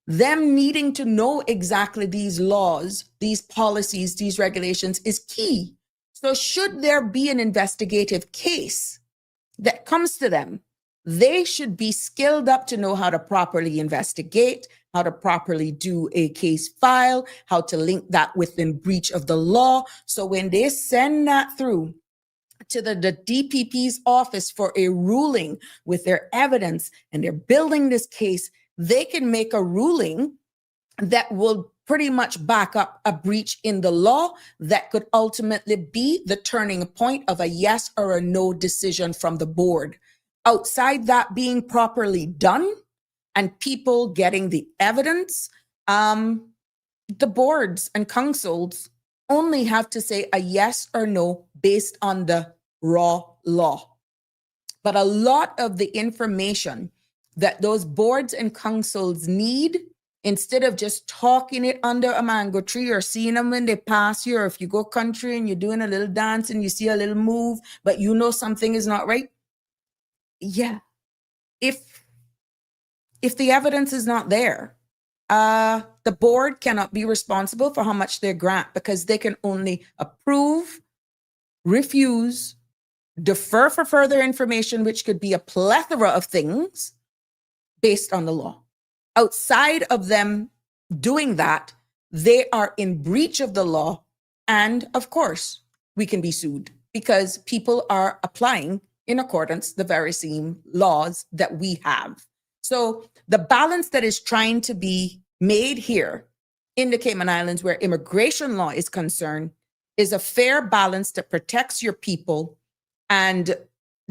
them needing to know exactly these laws, these policies, these regulations is key. So should there be an investigative case that comes to them, they should be skilled up to know how to properly investigate, how to properly do a case file, how to link that within breach of the law. So when they send that through to the DPP's office for a ruling with their evidence and they're building this case, they can make a ruling that will pretty much back up a breach in the law that could ultimately be the turning point of a yes or a no decision from the board. Outside that being properly done and people getting the evidence, the boards and councils only have to say a yes or no based on the raw law. But a lot of the information that those boards and councils need, instead of just talking it under a mango tree or seeing them when they pass you, or if you go country and you're doing a little dance and you see a little move, but you know something is not right. Yeah. If the evidence is not there, the board cannot be responsible for how much they grant, because they can only approve, refuse, defer for further information, which could be a plethora of things based on the law. Outside of them doing that, they are in breach of the law. And of course, we can be sued. because people are applying in accordance the very same laws that we have. So the balance that is trying to be made here in the Cayman Islands, where immigration law is concerned, is a fair balance that protects your people and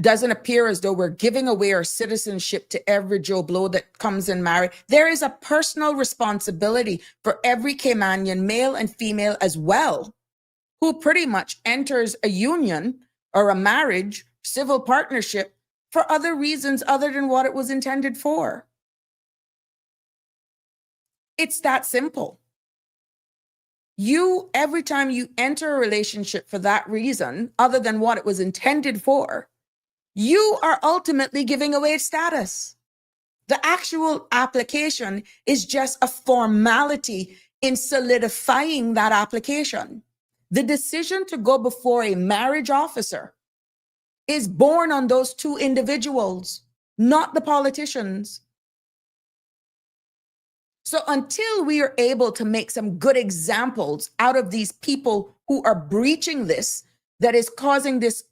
doesn't appear as though we're giving away our citizenship to every Joe Blow that comes and marry. There is a personal responsibility for every Caymanian, male and female as well, who pretty much enters a union or a marriage, civil partnership, for other reasons other than what it was intended for. It's that simple. You, every time you enter a relationship for that reason, other than what it was intended for, you are ultimately giving away status. The actual application is just a formality in solidifying that application. The decision to go before a marriage officer is born on those two individuals, not the politicians. So until we are able to make some good examples out of these people who are breaching this, that is causing this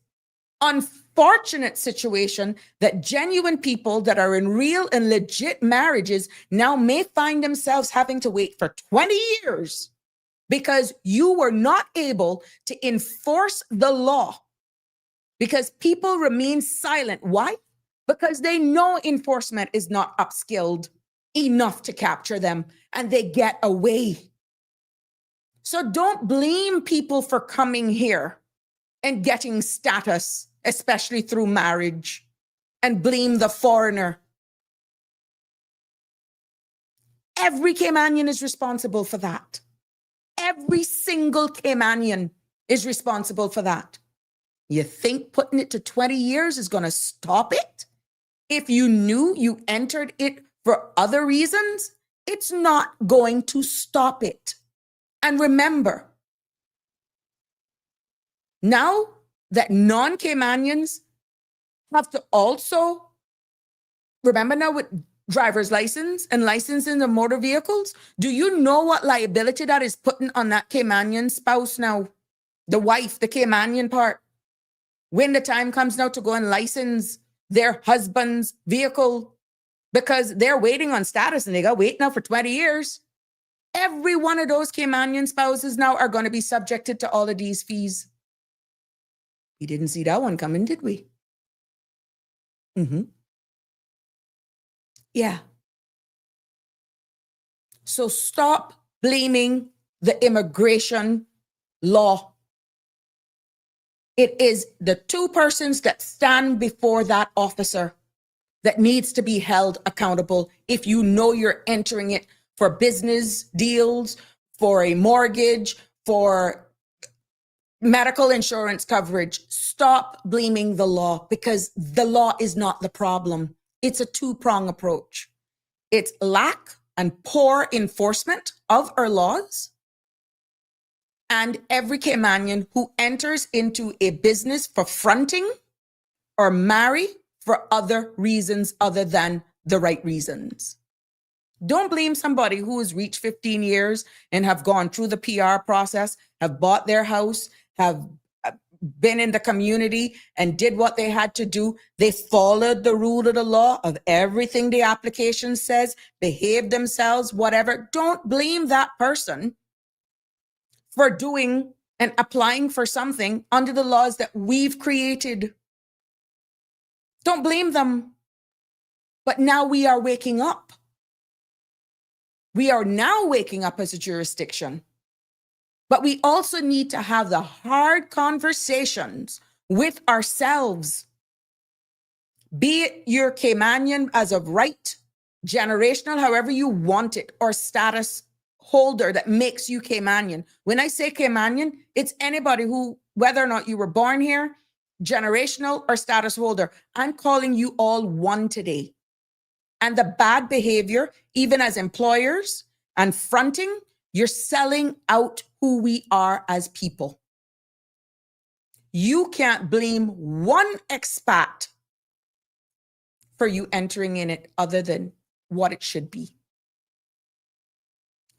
unfortunate situation that genuine people that are in real and legit marriages now may find themselves having to wait for 20 years because you were not able to enforce the law, because people remain silent. Why? Because they know enforcement is not upskilled enough to capture them, and they get away. So don't blame people for coming here and getting status, especially through marriage, and blame the foreigner. Every Caymanian is responsible for that. Every single Caymanian is responsible for that. You think putting it to 20 years is going to stop it? If you knew you entered it for other reasons, it's not going to stop it. And remember, now that non-Caymanians have to also, remember now with driver's license and licensing of motor vehicles, do you know what liability that is putting on that Caymanian spouse now? The wife, the Caymanian part. When the time comes now to go and license their husband's vehicle, because they're waiting on status and they got to wait now for 20 years. Every one of those Caymanian spouses now are going to be subjected to all of these fees. We didn't see that one coming, did we? Yeah. So stop blaming the immigration law. It is the two persons that stand before that officer that needs to be held accountable. If you know you're entering it for business deals, for a mortgage, for medical insurance coverage, stop blaming the law, because the law is not the problem. It's a two-prong approach. It's lack and poor enforcement of our laws. And every Caymanian who enters into a business for fronting or marry for other reasons other than the right reasons. Don't blame somebody who has reached 15 years and have gone through the PR process, have bought their house, have been in the community and did what they had to do. They followed the rule of the law of everything the application says, behaved themselves, whatever. Don't blame that person for doing and applying for something under the laws that we've created. Don't blame them. But now we are waking up. We are now waking up as a jurisdiction. But we also need to have the hard conversations with ourselves. Be it your Caymanian as of right, generational, however you want it, or status holder that makes you Caymanian. When I say Caymanian, it's anybody who, whether or not you were born here, generational or status holder, I'm calling you all one today. And the bad behavior, even as employers and fronting, you're selling out who we are as people. You can't blame one expat for you entering in it other than what it should be.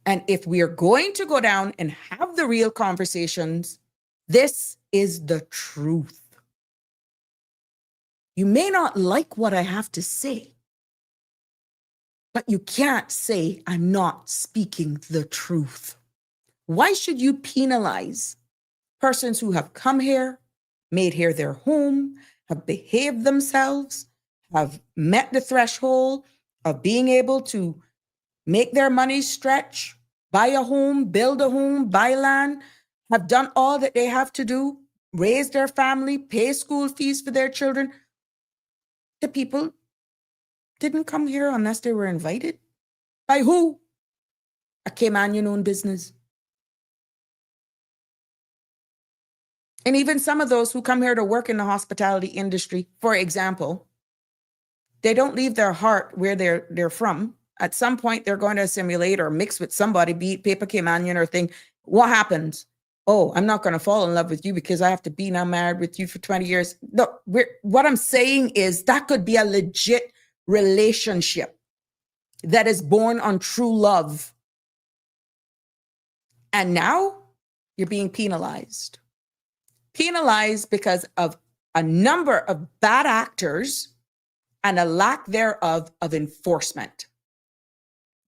And if we are going to go down and have the real conversations, this is the truth. You may not like what I have to say, but you can't say I'm not speaking the truth. Why should you penalize persons who have come here, made here their home, have behaved themselves, have met the threshold of being able to make their money stretch, buy a home, build a home, buy land, have done all that they have to do, raise their family, pay school fees for their children? The people didn't come here unless they were invited. By who? A Caymanian-owned business. And even some of those who come here to work in the hospitality industry, for example, they don't leave their heart where they're from. At some point, they're going to assimilate or mix with somebody, be it Paper Caymanian or thing. What happens? Oh, I'm not going to fall in love with you because I have to be now married with you for 20 years. No, what I'm saying is that could be a legit relationship that is born on true love. And now you're being penalized. Penalized because of a number of bad actors and a lack thereof of enforcement.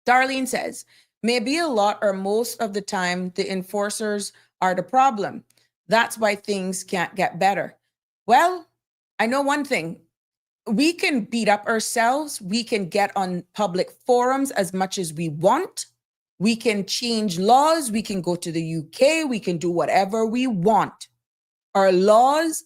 Darlene says, maybe a lot or most of the time, the enforcers are the problem. That's why things can't get better. Well, I know one thing. We can beat up ourselves. We can get on public forums as much as we want. We can change laws. We can go to the UK. We can do whatever we want. Our laws,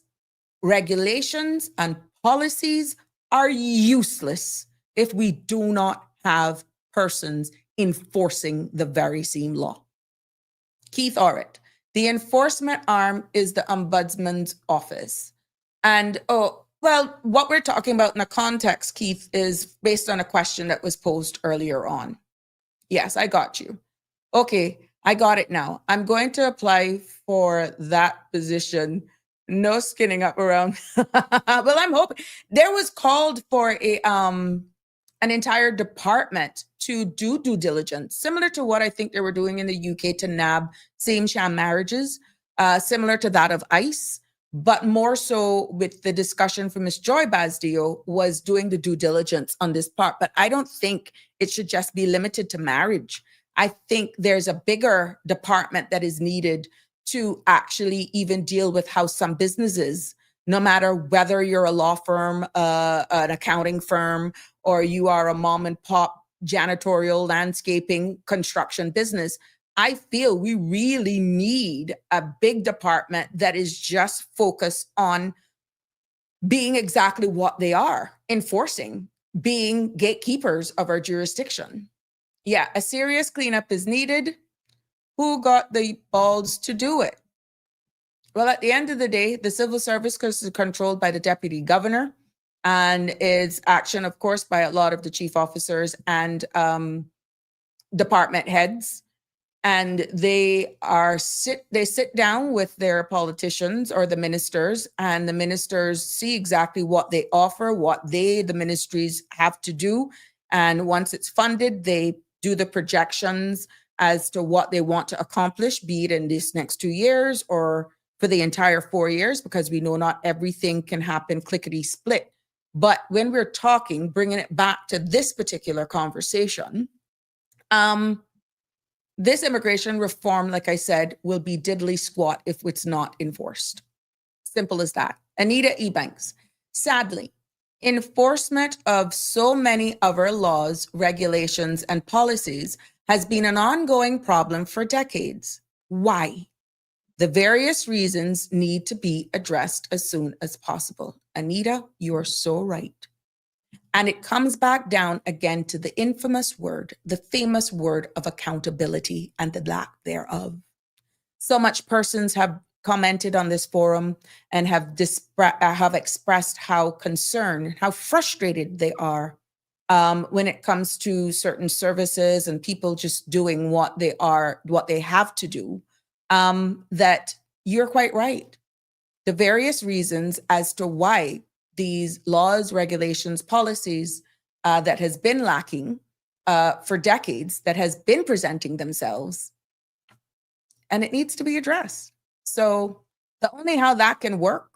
regulations, and policies are useless if we do not have persons enforcing the very same law. Keith Orritt, the enforcement arm is the Ombudsman's office. And, well, what we're talking about in the context, Keith, is based on a question that was posed earlier on. Yes, I got you. Okay, I got it now. I'm going to apply for that position. No skinning up around. Well, I'm hoping. There was called for an entire department to do due diligence, similar to what I think they were doing in the UK to nab same-sham marriages, similar to that of ICE, but more so with the discussion from Ms. Joy Basdio was doing the due diligence on this part. But I don't think it should just be limited to marriage. I think there's a bigger department that is needed to actually even deal with how some businesses, no matter whether you're a law firm, an accounting firm, or you are a mom and pop janitorial, landscaping, construction business, I feel we really need a big department that is just focused on being exactly what they are, enforcing, being gatekeepers of our jurisdiction. Yeah, a serious cleanup is needed. Who got the balls to do it? Well, at the end of the day, the civil service is controlled by the deputy governor and is action, of course, by a lot of the chief officers and department heads. And they sit down with their politicians or the ministers, and the ministers see exactly what they offer, what the ministries have to do. And once it's funded, they do the projections as to what they want to accomplish, be it in these next 2 years or for the entire 4 years, because we know not everything can happen clickety split. But when we're talking, bringing it back to this particular conversation, this immigration reform, like I said, will be diddly squat if it's not enforced. Simple as that. Anita Ebanks, sadly, enforcement of so many of our laws, regulations, and policies has been an ongoing problem for decades. Why? The various reasons need to be addressed as soon as possible. Anita, you are so right. And it comes back down again to the infamous word, the famous word of accountability and the lack thereof. So much persons have commented on this forum and have expressed how concerned, how frustrated they are when it comes to certain services and people just doing what they have to do. That you're quite right. The various reasons as to why these laws, regulations, policies that has been lacking for decades, that has been presenting themselves, and it needs to be addressed. So The only how that can work,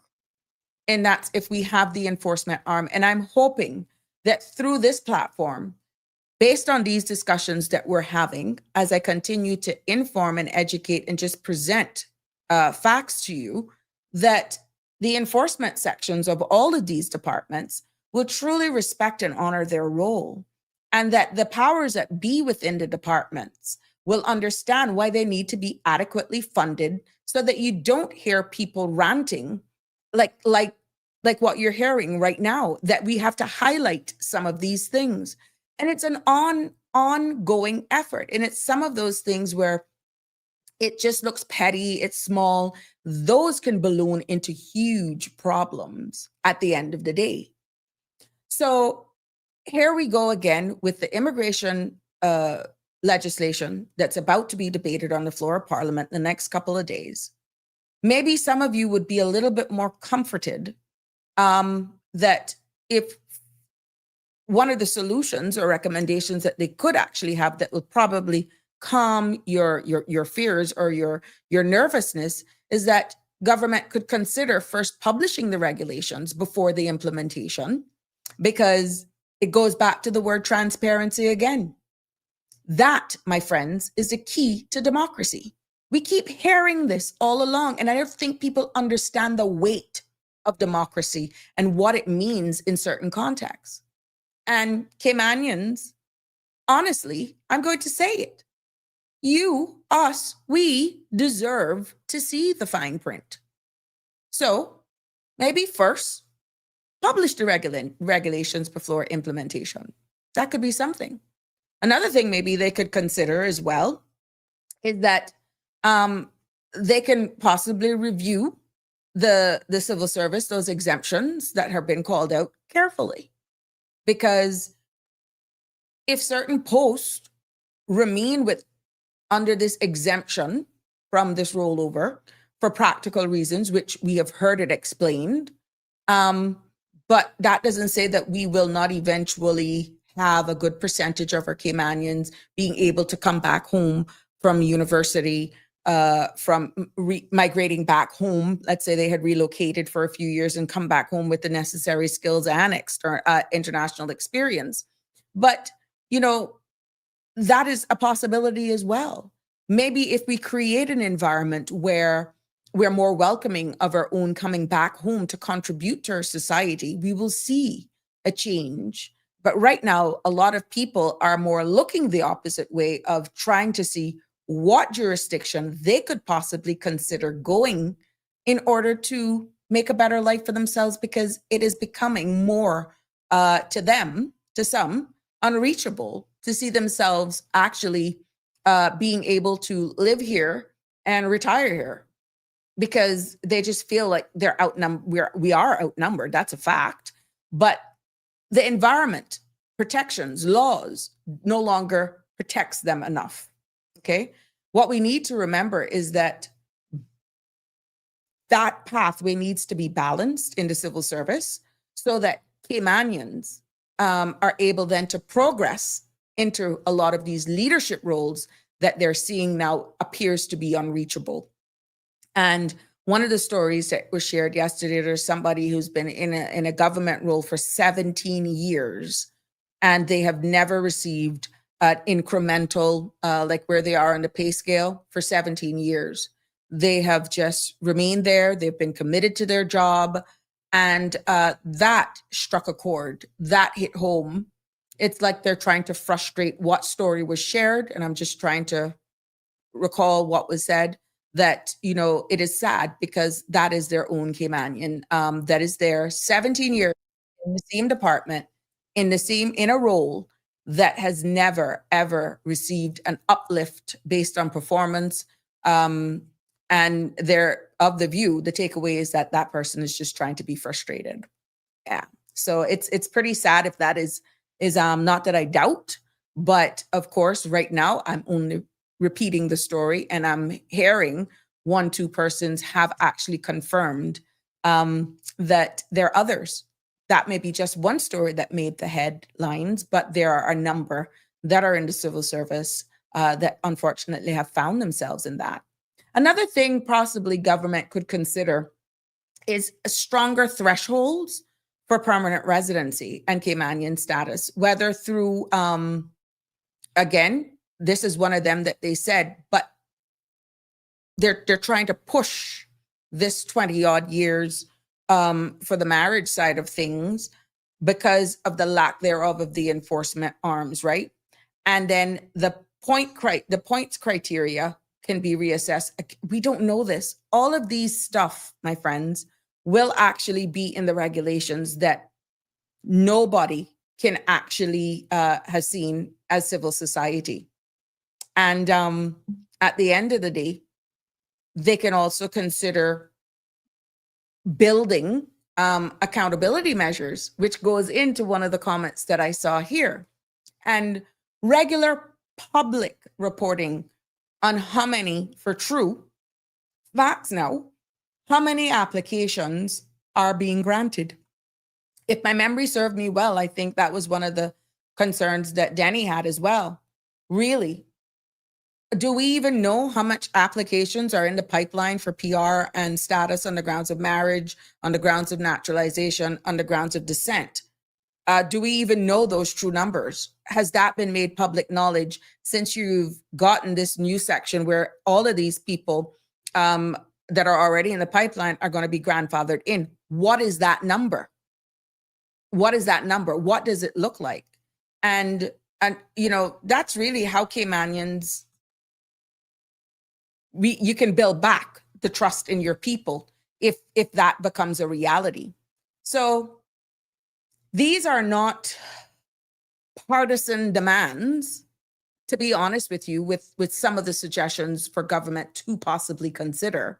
and that's if we have the enforcement arm. And I'm hoping that through this platform, based on these discussions that we're having, as I continue to inform and educate and just present facts to you, that the enforcement sections of all of these departments will truly respect and honor their role, and that the powers that be within the departments will understand why they need to be adequately funded, so that you don't hear people ranting like what you're hearing right now, that we have to highlight some of these things. And it's an ongoing effort. And it's some of those things where it just looks petty, it's small. Those can balloon into huge problems at the end of the day. So here we go again with the immigration legislation that's about to be debated on the floor of Parliament in the next couple of days. Maybe some of you would be a little bit more comforted that if one of the solutions or recommendations that they could actually have that will probably calm your fears or your nervousness is that government could consider first publishing the regulations before the implementation, because it goes back to the word transparency again. That, my friends, is the key to democracy. We keep hearing this all along, and I don't think people understand the weight of democracy and what it means in certain contexts. And Caymanians, honestly, I'm going to say it. You, us, we deserve to see the fine print. So maybe first publish the regulations before implementation. That could be something. Another thing maybe they could consider as well is that they can possibly review the civil service, those exemptions that have been called out carefully. Because if certain posts remain under this exemption from this rollover for practical reasons, which we have heard it explained, but that doesn't say that we will not eventually have a good percentage of our Caymanians being able to come back home from university, from migrating back home. Let's say they had relocated for a few years and come back home with the necessary skills and international experience. But, that is a possibility as well. Maybe if we create an environment where we're more welcoming of our own coming back home to contribute to our society, we will see a change. But right now, a lot of people are more looking the opposite way of trying to see what jurisdiction they could possibly consider going in order to make a better life for themselves, because it is becoming more to some, unreachable to see themselves actually being able to live here and retire here, because they just feel like they're outnumbered. We are outnumbered. That's a fact. But the environment, protections, laws no longer protects them enough. Okay. What we need to remember is that pathway needs to be balanced in the civil service so that Caymanians are able then to progress into a lot of these leadership roles that they're seeing now appears to be unreachable. And one of the stories that was shared yesterday, there's somebody who's been in a government role for 17 years, and they have never received an incremental, like where they are on the pay scale for 17 years. They have just remained there. They've been committed to their job. And that struck a chord, that hit home. It's like they're trying to frustrate what story was shared. And I'm just trying to recall what was said, that, it is sad because that is their own Caymanian, that is there 17 years in the same department, in a role that has never, ever received an uplift based on performance. And they're of the view, the takeaway is that person is just trying to be frustrated. Yeah. So it's pretty sad if that is not that I doubt, but of course, right now I'm only repeating the story, and I'm hearing 1-2 persons have actually confirmed that there are others. That may be just one story that made the headlines, but there are a number that are in the civil service that unfortunately have found themselves in that. Another thing possibly government could consider is stronger thresholds for permanent residency and Caymanian status, whether through, again, this is one of them that they said, but they're trying to push this 20 odd years for the marriage side of things because of the lack thereof of the enforcement arms, right? And then the points criteria can be reassessed. We don't know this. All of these stuff, my friends, will actually be in the regulations that nobody can actually has seen as civil society. And at the end of the day, they can also consider building accountability measures, which goes into one of the comments that I saw here. And regular public reporting on how many, for true facts now, how many applications are being granted. If my memory served me well, I think that was one of the concerns that Denny had as well. Really, do we even know how much applications are in the pipeline for PR and status on the grounds of marriage, on the grounds of naturalization, on the grounds of descent? Do we even know those true numbers? Has that been made public knowledge since you've gotten this new section where all of these people that are already in the pipeline are going to be grandfathered in? What is that number? What is that number? What does it look like? And you know, that's really how Caymanians, you can build back the trust in your people if that becomes a reality. So these are not partisan demands, to be honest with you, with some of the suggestions for government to possibly consider.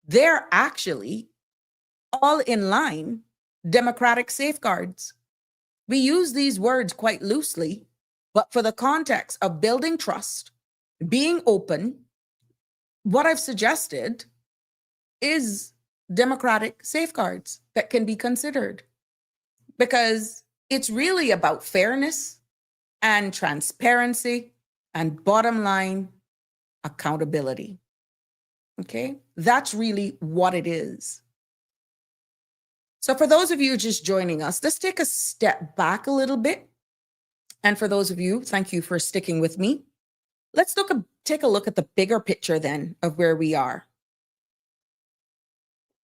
They're actually all in line democratic safeguards. We use these words quite loosely, but for the context of building trust, being open, what I've suggested is democratic safeguards that can be considered, because it's really about fairness and transparency and, bottom line, accountability. Okay, that's really what it is. So for those of you just joining us, let's take a step back a little bit. And for those of you, thank you for sticking with me. Let's take a look at the bigger picture then of where we are.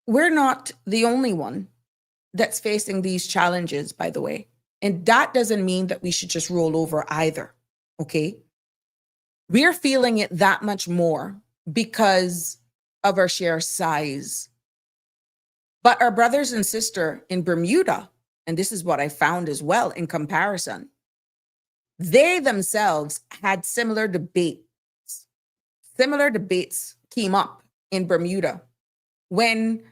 We're not the only one that's facing these challenges, by the way. And that doesn't mean that we should just roll over either, okay? We're feeling it that much more because of our sheer size. But our brothers and sisters in Bermuda, and this is what I found as well in comparison, they themselves had similar debates. Similar debates came up in Bermuda when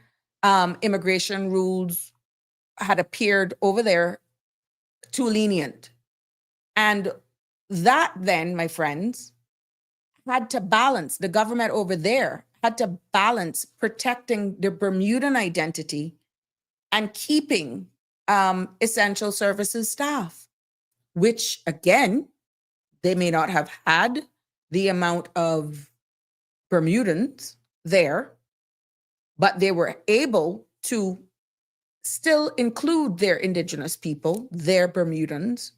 immigration rules had appeared over there too lenient. And that then, my friends, had to balance, the government over there had to balance protecting the Bermudan identity and keeping essential services staff, which again, they may not have had the amount of Bermudans there, but they were able to still include their indigenous people, their Bermudans,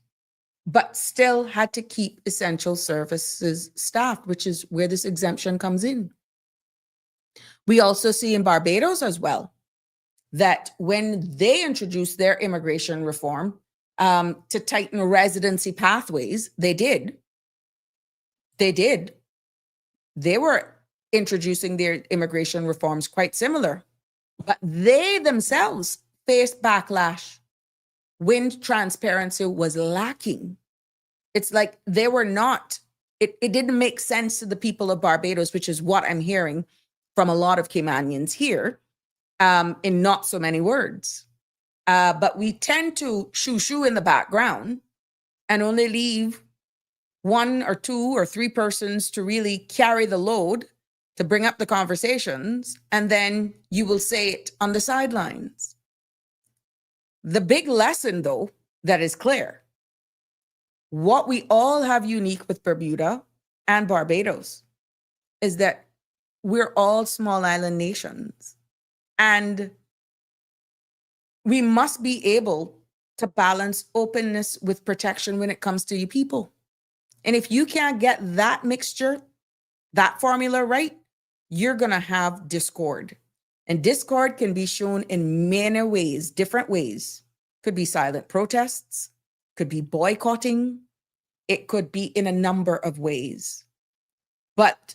but still had to keep essential services staff, which is where this exemption comes in. We also see in Barbados as well that when they introduced their immigration reform to tighten residency pathways, they did. They were introducing their immigration reforms quite similar, but they themselves faced backlash when transparency was lacking. It's like they were not, it didn't make sense to the people of Barbados, which is what I'm hearing from a lot of Caymanians here, in not so many words. But we tend to shoo-shoo in the background and only leave one or two or three persons to really carry the load, to bring up the conversations, and then you will say it on the sidelines. The big lesson, though, that is clear, what we all have unique with Bermuda and Barbados is that we're all small island nations. And we must be able to balance openness with protection when it comes to you people. And if you can't get that mixture, that formula right, you're going to have discord. And discord can be shown in many ways, different ways. Could be silent protests, could be boycotting, it could be in a number of ways. But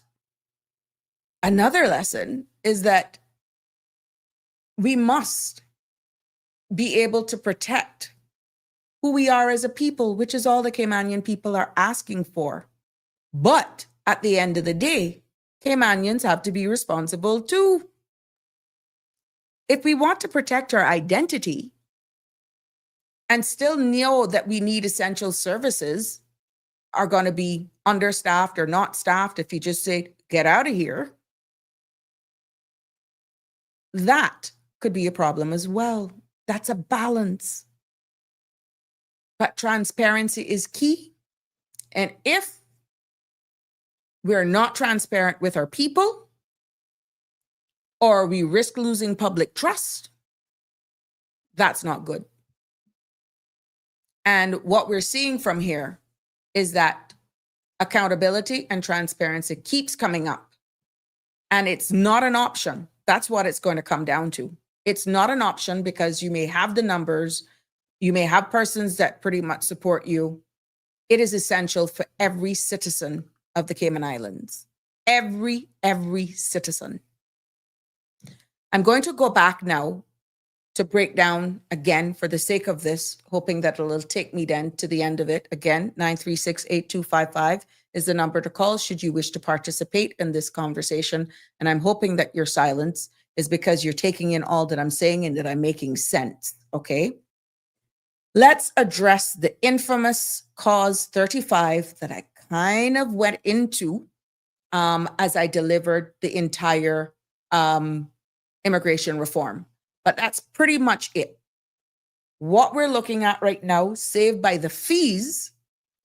another lesson is that we must be able to protect who we are as a people, which is all the Caymanian people are asking for. But at the end of the day, Caymanians have to be responsible too. If we want to protect our identity and still know that we need essential services are going to be understaffed or not staffed, if you just say, get out of here, that could be a problem as well. That's a balance. But transparency is key. And if we're not transparent with our people, or we risk losing public trust, that's not good. And what we're seeing from here is that accountability and transparency keeps coming up. And it's not an option. That's what it's going to come down to. It's not an option because you may have the numbers, you may have persons that pretty much support you. It is essential for every citizen of the Cayman Islands. Every citizen. I'm going to go back now to break down again for the sake of this, hoping that it'll take me then to the end of it. Again, 936-8255 is the number to call should you wish to participate in this conversation. And I'm hoping that your silence is because you're taking in all that I'm saying and that I'm making sense, okay? Let's address the infamous Cause 35 that I kind of went into as I delivered the entire immigration reform. But that's pretty much it. What we're looking at right now, saved by the fees,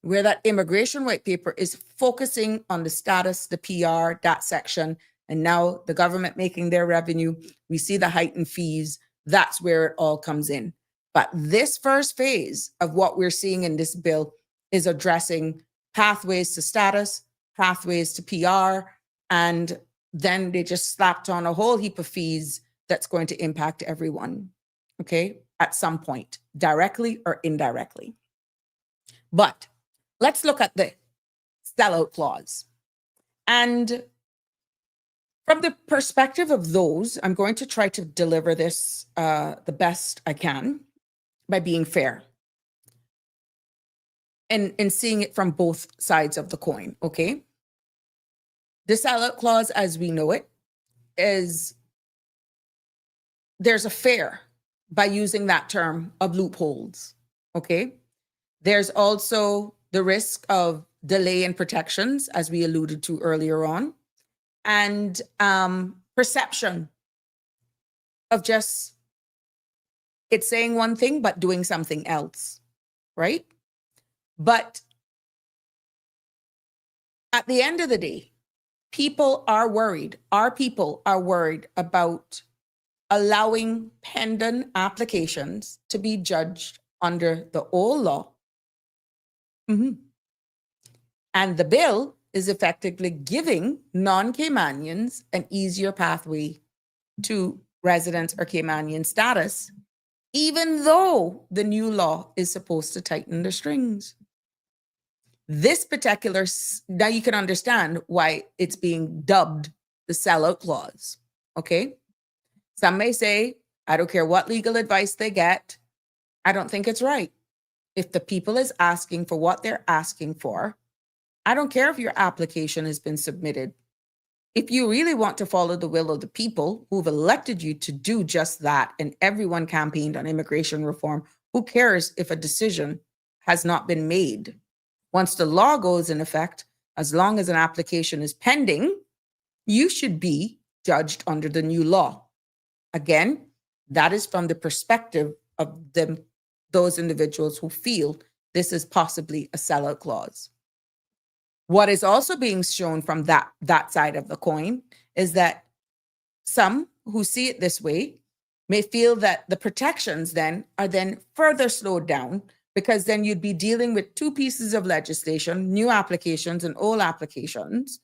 where that immigration white paper is focusing on the status, the PR, that section, and now the government making their revenue, we see the heightened fees. That's where it all comes in. But this first phase of what we're seeing in this bill is addressing pathways to status, pathways to PR, and then they just slapped on a whole heap of fees that's going to impact everyone, okay, at some point, directly or indirectly. But let's look at the sellout clause. And from the perspective of those, I'm going to try to deliver this the best I can by being fair and seeing it from both sides of the coin, okay? The sellout clause, as we know it, is there's a fair by using that term of loopholes, okay? There's also the risk of delay in protections, as we alluded to earlier on, and perception of just it's saying one thing, but doing something else, right? But at the end of the day, people are worried. Our people are worried about allowing pending applications to be judged under the old law. And the bill is effectively giving non-Caymanians an easier pathway to residence or Caymanian status, even though the new law is supposed to tighten the strings. This particular, now you can understand why it's being dubbed the sellout clause, okay? Some may say, I don't care what legal advice they get. I don't think it's right. If the people is asking for what they're asking for, I don't care if your application has been submitted. If you really want to follow the will of the people who've elected you to do just that, and everyone campaigned on immigration reform, who cares if a decision has not been made? Once the law goes in effect, as long as an application is pending, you should be judged under the new law. Again, that is from the perspective of those individuals who feel this is possibly a sellout clause. What is also being shown from that side of the coin is that some who see it this way may feel that the protections then are then further slowed down, because then you'd be dealing with two pieces of legislation, new applications and old applications,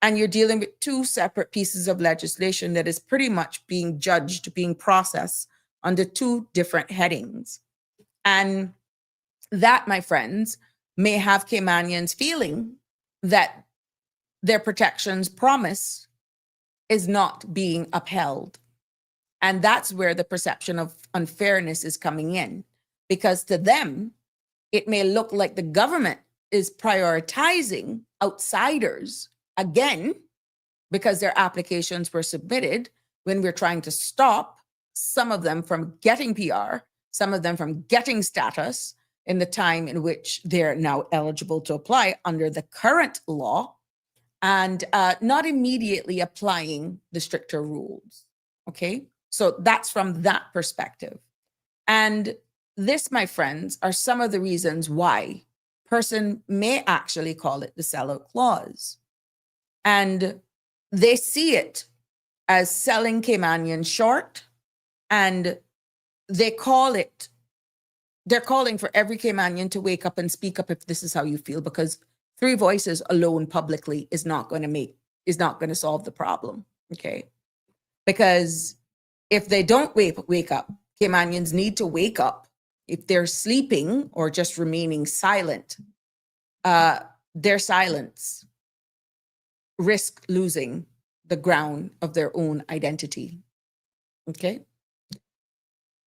and you're dealing with two separate pieces of legislation that is pretty much being judged, being processed under two different headings. And that, my friends, may have Caymanians feeling that their protections promise is not being upheld. And that's where the perception of unfairness is coming in, because to them, it may look like the government is prioritizing outsiders again, because their applications were submitted when we're trying to stop some of them from getting PR, some of them from getting status in the time in which they're now eligible to apply under the current law, and not immediately applying the stricter rules. Okay, so that's from that perspective. And this, my friends, are some of the reasons why person may actually call it the sellout clause. And they see it as selling Caymanian short, and they're calling for every Caymanian to wake up and speak up if this is how you feel, because three voices alone publicly is not going to solve the problem. Okay, because if they don't wake up, Caymanians need to wake up. If they're sleeping or just remaining silent, their silence risk losing the ground of their own identity. Okay,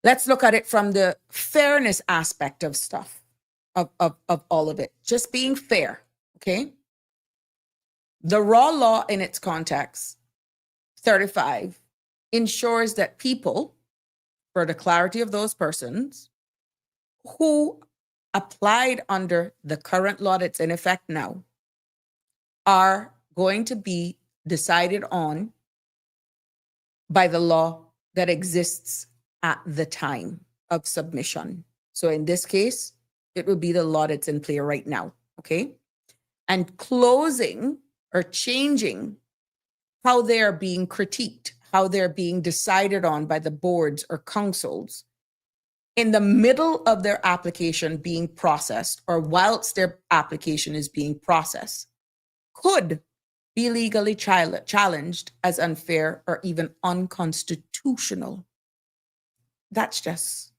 let's look at it from the fairness aspect of stuff, of all of it, just being fair. Okay, the raw law in its context, 35, ensures that people, for the clarity of those persons who applied under the current law that's in effect now, are going to be decided on by the law that exists at the time of submission. So in this case, it would be the law that's in play right now. Okay, and closing or changing how they're being critiqued, how they're being decided on by the boards or councils in the middle of their application being processed, or whilst their application is being processed, could be legally challenged as unfair or even unconstitutional. That's just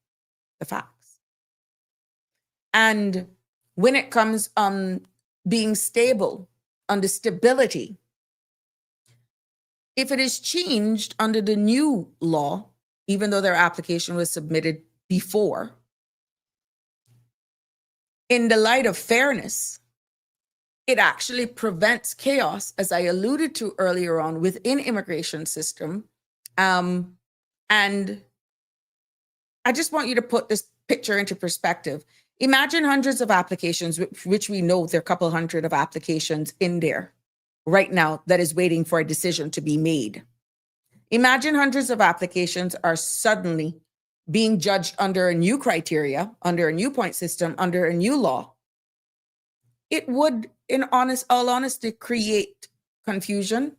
the facts. And when it comes being stable, under stability, if it is changed under the new law, even though their application was submitted before, in the light of fairness, it actually prevents chaos, as I alluded to earlier on, within immigration system. And I just want you to put this picture into perspective. Imagine hundreds of applications, which we know there are a couple hundred of applications in there right now that is waiting for a decision to be made. Imagine hundreds of applications are suddenly being judged under a new criteria, under a new point system, under a new law. It would, in all honesty, create confusion,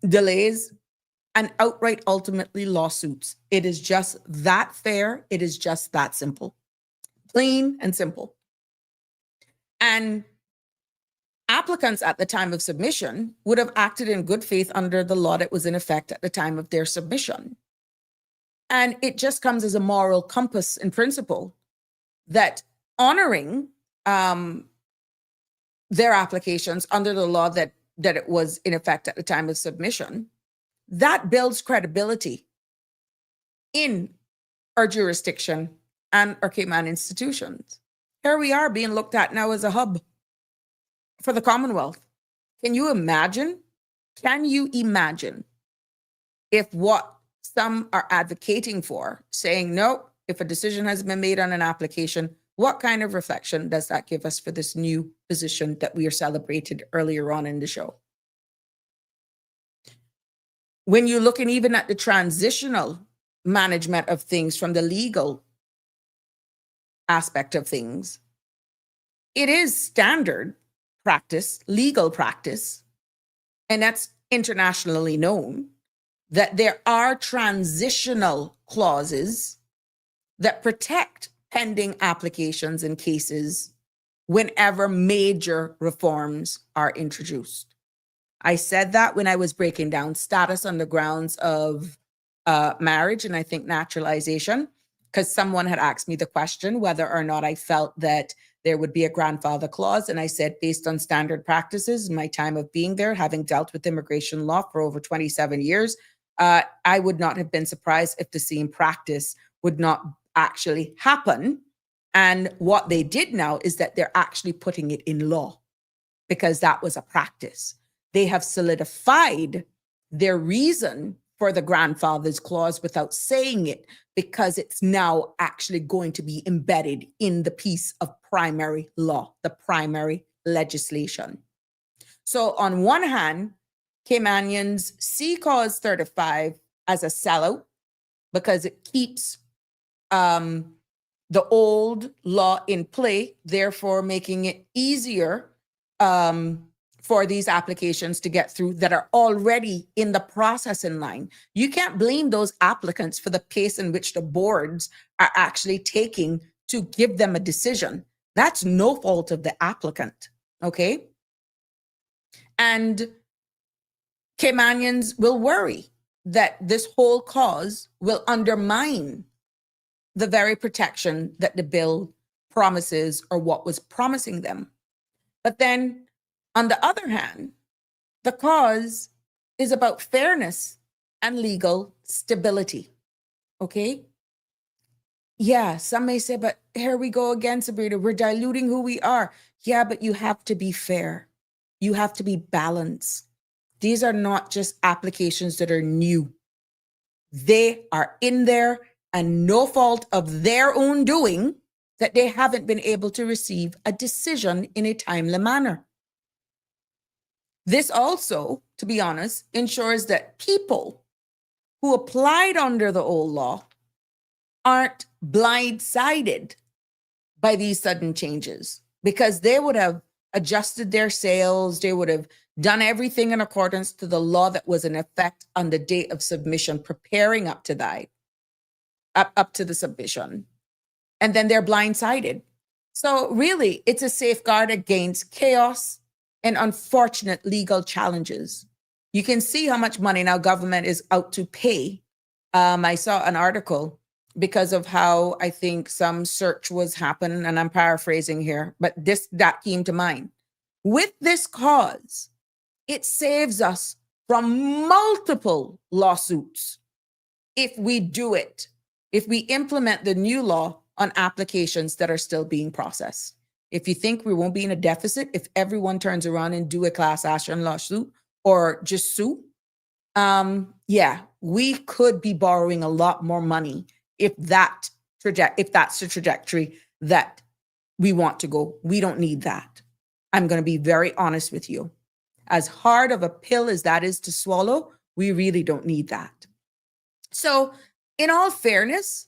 delays, and outright, ultimately, lawsuits. It is just that fair. It is just that simple. Plain and simple. And applicants at the time of submission would have acted in good faith under the law that was in effect at the time of their submission. And it just comes as a moral compass and principle that honoring their applications under the law that it was in effect at the time of submission, that builds credibility in our jurisdiction and our Cayman institutions. Here we are being looked at now as a hub for the Commonwealth. Can you imagine? Can you imagine if what some are advocating for, saying, no, if a decision has been made on an application, what kind of reflection does that give us for this new position that we are celebrated earlier on in the show? When you're looking even at the transitional management of things from the legal aspect of things, it is standard practice, legal practice, and that's internationally known that there are transitional clauses that protect pending applications and cases whenever major reforms are introduced. I said that when I was breaking down status on the grounds of marriage and I think naturalization, because someone had asked me the question whether or not I felt that there would be a grandfather clause. And I said, based on standard practices, my time of being there, having dealt with immigration law for over 27 years, I would not have been surprised if the same practice would not actually happen. And what they did now is that they're actually putting it in law because that was a practice. They have solidified their reason for the grandfather's clause without saying it because it's now actually going to be embedded in the piece of primary law, the primary legislation. So on one hand, Caymanians see Clause 35 as a sellout because it keeps the old law in play, therefore making it easier for these applications to get through that are already in the processing line. You can't blame those applicants for the pace in which the boards are actually taking to give them a decision. That's no fault of the applicant, okay? And Caymanians will worry that this whole cause will undermine the very protection that the bill promises or what was promising them. But then, on the other hand, the cause is about fairness and legal stability, okay? Yeah, some may say, but here we go again, Sabrina, we're diluting who we are. Yeah, but you have to be fair. You have to be balanced. These are not just applications that are new. They are in there and no fault of their own doing that they haven't been able to receive a decision in a timely manner. This also, to be honest, ensures that people who applied under the old law aren't blindsided by these sudden changes because they would have adjusted their sales, they would have done everything in accordance to the law that was in effect on the date of submission, preparing up to that, up to the submission. And then they're blindsided. So really, it's a safeguard against chaos and unfortunate legal challenges. You can see how much money now government is out to pay. I saw an article because of how I think some search was happening, and I'm paraphrasing here, but that came to mind. With this cause, it saves us from multiple lawsuits if we do it, if we implement the new law on applications that are still being processed. If you think we won't be in a deficit, if everyone turns around and do a class action lawsuit or just sue, yeah, we could be borrowing a lot more money if that's the trajectory that we want to go. We don't need that. I'm going to be very honest with you. As hard of a pill as that is to swallow, we really don't need that. So, in all fairness,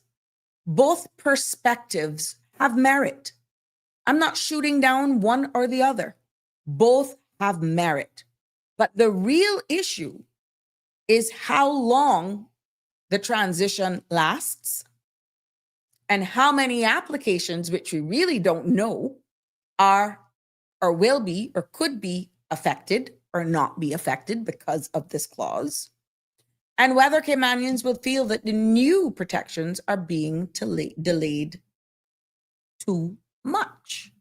both perspectives have merit. I'm not shooting down one or the other. Both have merit. But the real issue is how long the transition lasts and how many applications, which we really don't know, are or will be or could be affected or not be affected because of this clause, and whether Caymanians will feel that the new protections are being delayed too much.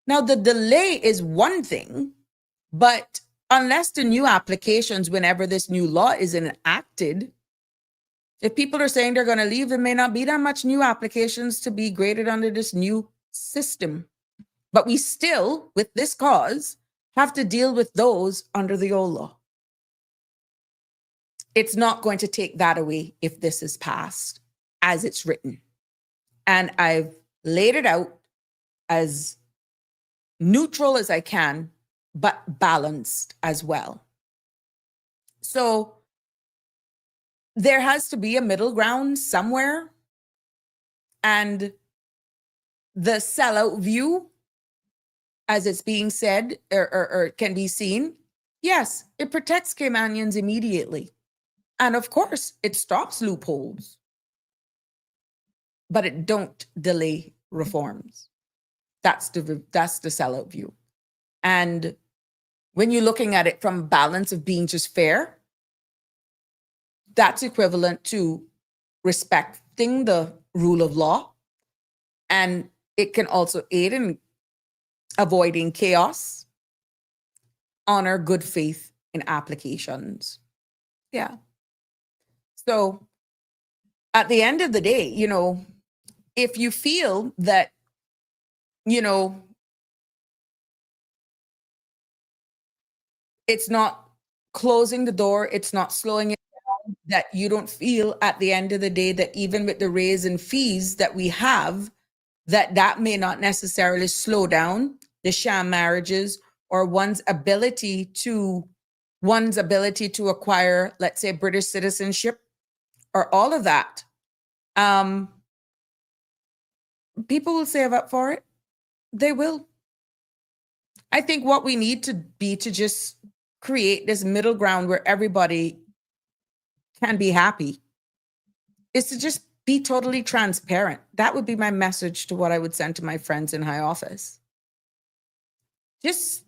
Now, the delay is one thing, but unless the new applications, whenever this new law is enacted, if people are saying they're going to leave, there may not be that much new applications to be graded under this new system. But we still, with this cause, have to deal with those under the old law. It's not going to take that away if this is passed as it's written. And I've laid it out as neutral as I can, but balanced as well. So there has to be a middle ground somewhere. And the sellout view, as it's being said or can be seen, Yes, it protects Caymanians immediately. And of course, it stops loopholes, but it don't delay reforms. That's the sellout view. And when you're looking at it from a balance of being just fair, that's equivalent to respecting the rule of law. And it can also aid in avoiding chaos, honor good faith in applications. Yeah. So at the end of the day, if you feel that, it's not closing the door, it's not slowing it down, that you don't feel at the end of the day that even with the raise in fees that we have, that may not necessarily slow down the sham marriages or one's ability to acquire, let's say, British citizenship or all of that. People will save up for it. They will. I think what we need to be to just create this middle ground where everybody can be happy is to just be totally transparent. That would be my message to what I would send to my friends in high office. Just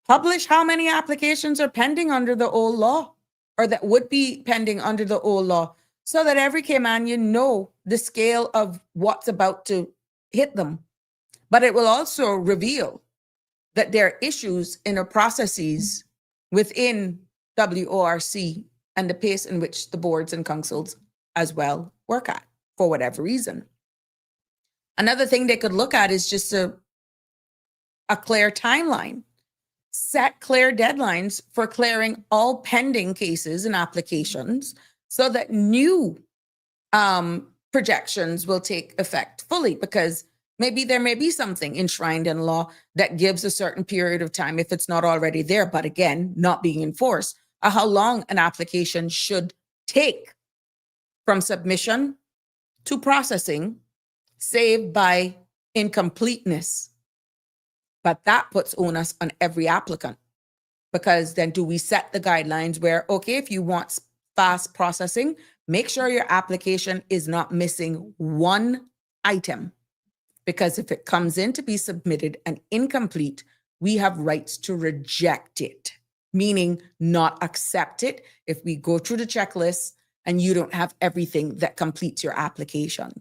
publish how many applications are pending under the old law or that would be pending under the old law so that every Caymanian know the scale of what's about to hit them. But it will also reveal that there are issues in the processes within WORC and the pace in which the boards and councils as well work at for whatever reason. Another thing they could look at is just a clear timeline. Set clear deadlines for clearing all pending cases and applications so that new projections will take effect fully, because maybe there may be something enshrined in law that gives a certain period of time if it's not already there, but again, not being enforced, how long an application should take from submission to processing, save by incompleteness. But that puts onus on every applicant, because then do we set the guidelines where, okay, if you want fast processing, make sure your application is not missing one item, because if it comes in to be submitted and incomplete, we have rights to reject it, meaning not accept it if we go through the checklist and you don't have everything that completes your application.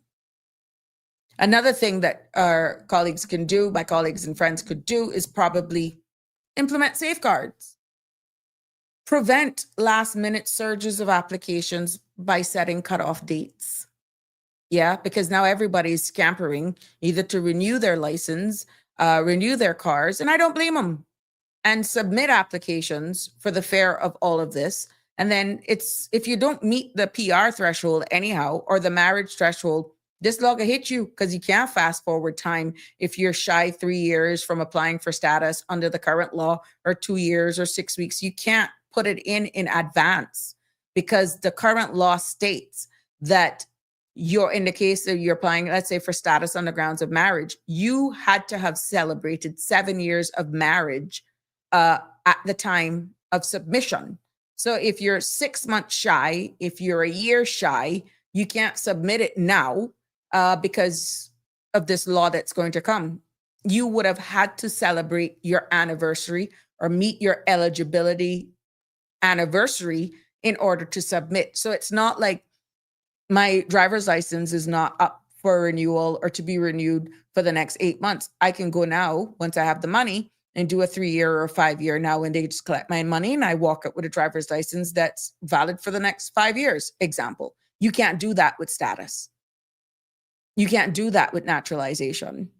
Another thing that our colleagues can do, my colleagues and friends could do, is probably implement safeguards. Prevent last-minute surges of applications by setting cutoff dates. Yeah, because now everybody's scampering either to renew their license, renew their cars, and I don't blame them, and submit applications for the fear of all of this. And then if you don't meet the PR threshold anyhow, or the marriage threshold, this law will hit you, because you can't fast forward time if you're shy 3 years from applying for status under the current law, or 2 years or 6 weeks. You can't put it in advance, because the current law states that you're, in the case of you're applying, let's say, for status on the grounds of marriage, you had to have celebrated 7 years of marriage at the time of submission. So if you're 6 months shy, if you're a year shy, you can't submit it now because of this law that's going to come. You would have had to celebrate your anniversary or meet your eligibility anniversary in order to submit. So it's not like my driver's license is not up for renewal or to be renewed for the next 8 months. I can go now, once I have the money, and do a 3-year or a 5-year now, when they just collect my money and I walk up with a driver's license that's valid for the next 5 years, example. You can't do that with status. You can't do that with naturalization.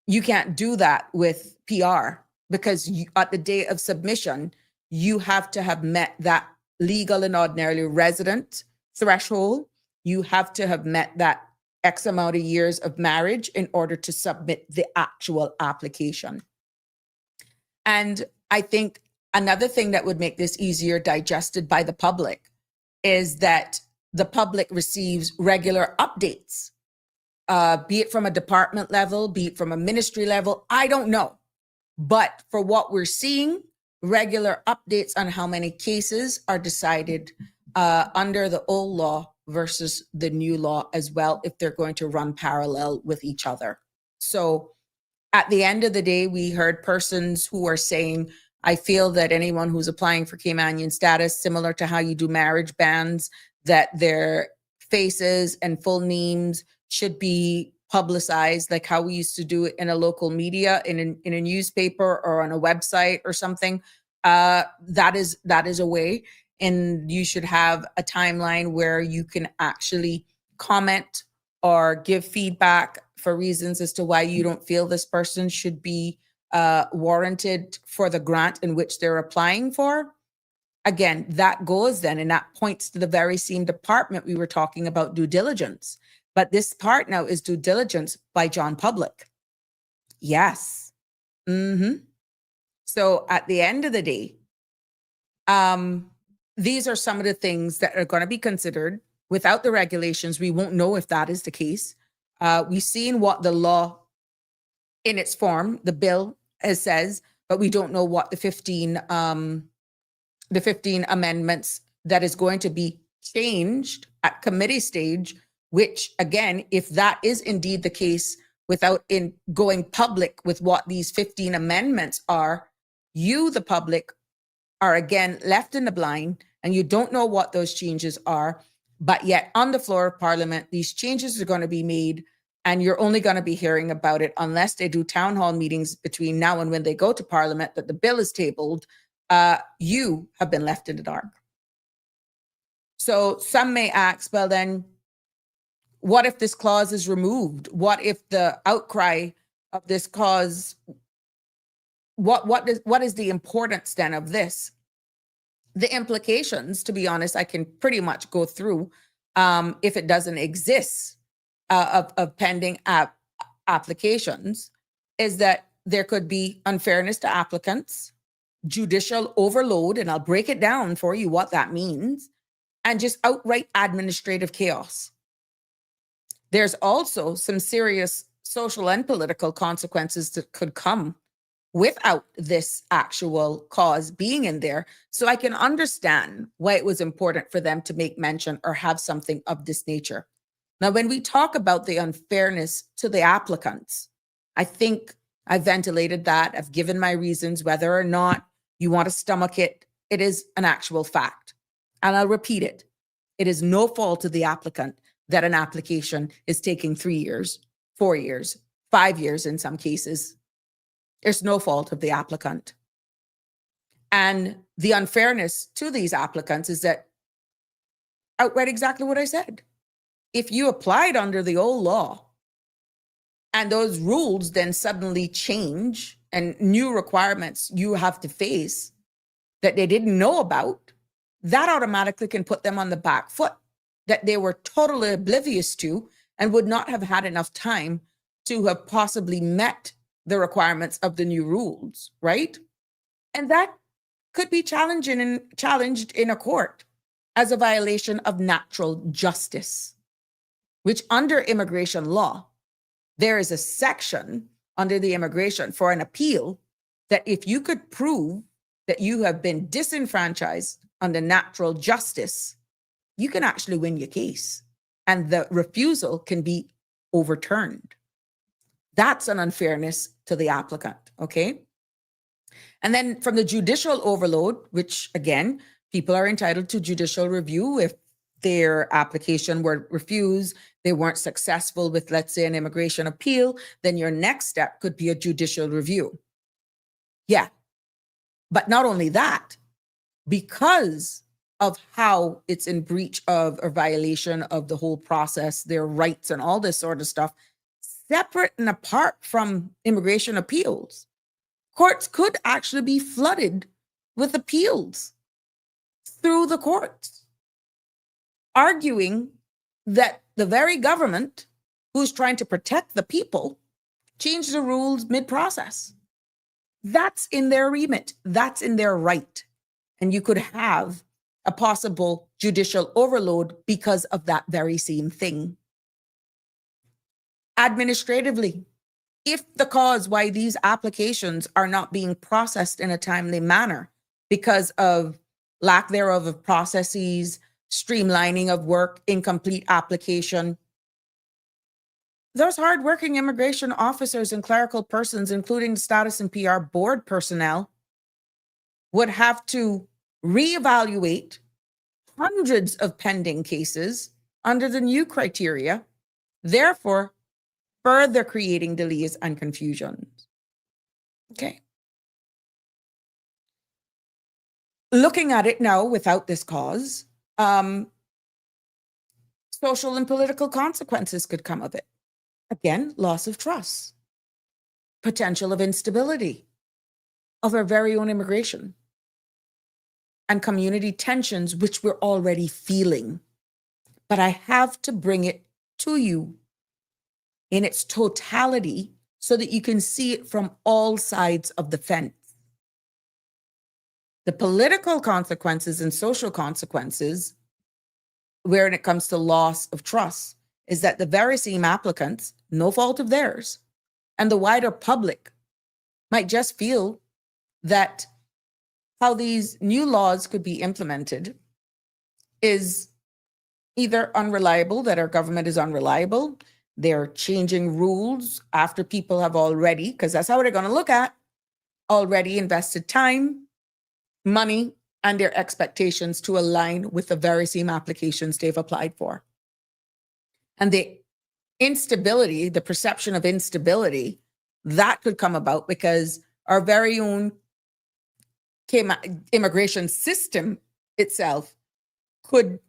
You can't do that with PR, because at the day of submission, you have to have met that legal and ordinarily resident threshold. You have to have met that X amount of years of marriage in order to submit the actual application. And I think another thing that would make this easier digested by the public is that the public receives regular updates, be it from a department level, be it from a ministry level, I don't know. But for what we're seeing, regular updates on how many cases are decided under the old law versus the new law as well, if they're going to run parallel with each other. So at the end of the day, we heard persons who are saying, I feel that anyone who's applying for Caymanian status, similar to how you do marriage bans, that their faces and full names should be publicized, like how we used to do it in a local media, in a newspaper or on a website or something. That is a way. And you should have a timeline where you can actually comment or give feedback for reasons as to why you don't feel this person should be warranted for the grant in which they're applying for. Again, that goes then, and that points to the very same department we were talking about, due diligence. But this part now is due diligence by John Public. Yes. So at the end of the day, these are some of the things that are going to be considered. Without the regulations, we won't know if that is the case. We've seen what the law in its form, the bill, says, but we don't know what the 15 amendments that is going to be changed at committee stage, which again, if that is indeed the case, without in going public with what these 15 amendments are, you, the public, are again left in the blind, and you don't know what those changes are. But yet on the floor of Parliament, these changes are going to be made, and you're only going to be hearing about it unless they do town hall meetings between now and when they go to Parliament that the bill is tabled. You have been left in the dark. So some may ask, well then, what if this clause is removed? What if the outcry of this cause, what is the importance then of this? The implications, to be honest, I can pretty much go through if it doesn't exist of pending applications, is that there could be unfairness to applicants, judicial overload, and I'll break it down for you what that means, and just outright administrative chaos. There's also some serious social and political consequences that could come without this actual cause being in there. So I can understand why it was important for them to make mention or have something of this nature. Now, when we talk about the unfairness to the applicants, I think I ventilated that. I've given my reasons. Whether or not you want to stomach it, it is an actual fact. And I'll repeat it. It is no fault of the applicant that an application is taking 3 years, 4 years, 5 years in some cases. There's no fault of the applicant. And the unfairness to these applicants is that, outright exactly what I said. If you applied under the old law and those rules then suddenly change and new requirements you have to face that they didn't know about, that automatically can put them on the back foot, that they were totally oblivious to and would not have had enough time to have possibly met the requirements of the new rules, right? And that could be challenged in a court as a violation of natural justice, which under immigration law, there is a section under the immigration for an appeal that if you could prove that you have been disenfranchised under natural justice, you can actually win your case and the refusal can be overturned. That's an unfairness to the applicant, okay? And then from the judicial overload, which again, people are entitled to judicial review if their application were refused, they weren't successful with, let's say, an immigration appeal, then your next step could be a judicial review. Yeah, but not only that, because of how it's in breach of or violation of the whole process, their rights and all this sort of stuff, separate and apart from immigration appeals, courts could actually be flooded with appeals through the courts, arguing that the very government who's trying to protect the people changed the rules mid-process. That's in their remit. That's in their right. And you could have a possible judicial overload because of that very same thing. Administratively, if the cause why these applications are not being processed in a timely manner because of lack thereof of processes, streamlining of work, incomplete application, those hardworking immigration officers and clerical persons, including status and PR board personnel, would have to reevaluate hundreds of pending cases under the new criteria, therefore further creating delays and confusions. Okay. Looking at it now without this cause, social and political consequences could come of it. Again, loss of trust, potential of instability of our very own immigration, and community tensions, which we're already feeling. But I have to bring it to you in its totality so that you can see it from all sides of the fence. The political consequences and social consequences, when it comes to loss of trust, is that the very same applicants, no fault of theirs, and the wider public might just feel that how these new laws could be implemented is either unreliable, that our government is unreliable, they're changing rules after people have already, because that's how they're going to look at, already invested time, money, and their expectations to align with the very same applications they've applied for. And the instability, the perception of instability, that could come about because our very own immigration system itself could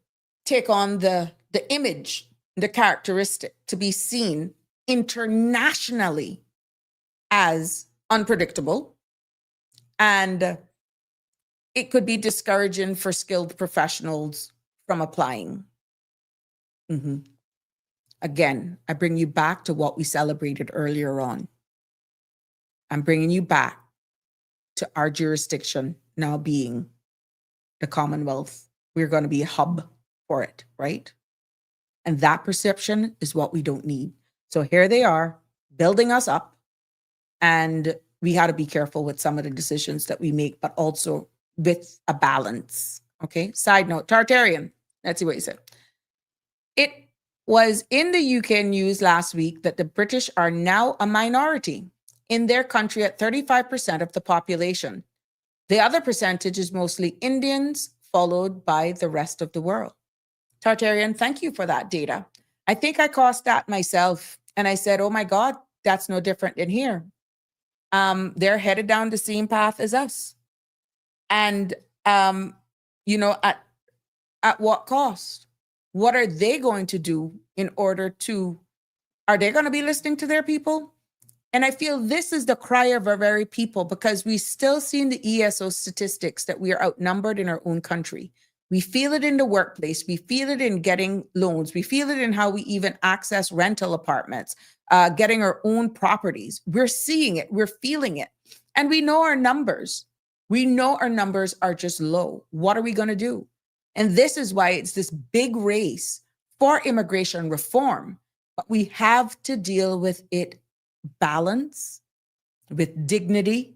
take on the image, the characteristic to be seen internationally as unpredictable, and it could be discouraging for skilled professionals from applying. Again, I bring you back to what we celebrated earlier on. I'm bringing you back to our jurisdiction now being the Commonwealth. We're going to be a hub for it, right? And that perception is what we don't need. So here they are building us up, and we got to be careful with some of the decisions that we make, but also with a balance. Okay. Side note, Tartarian. Let's see what you said. It was in the UK news last week that the British are now a minority in their country at 35% of the population. The other percentage is mostly Indians, followed by the rest of the world. Tartarian, thank you for that data. I think I caused that myself, and I said, oh my God, that's no different than here. They're headed down the same path as us. And, at what cost? What are they going to do in order to, are they going to be listening to their people? And I feel this is the cry of our very people, because we still see in the ESO statistics that we are outnumbered in our own country. We feel it in the workplace. We feel it in getting loans. We feel it in how we even access rental apartments, getting our own properties. We're seeing it. We're feeling it. And we know our numbers. We know our numbers are just low. What are we going to do? And this is why it's this big race for immigration reform. But we have to deal with it balance, with dignity,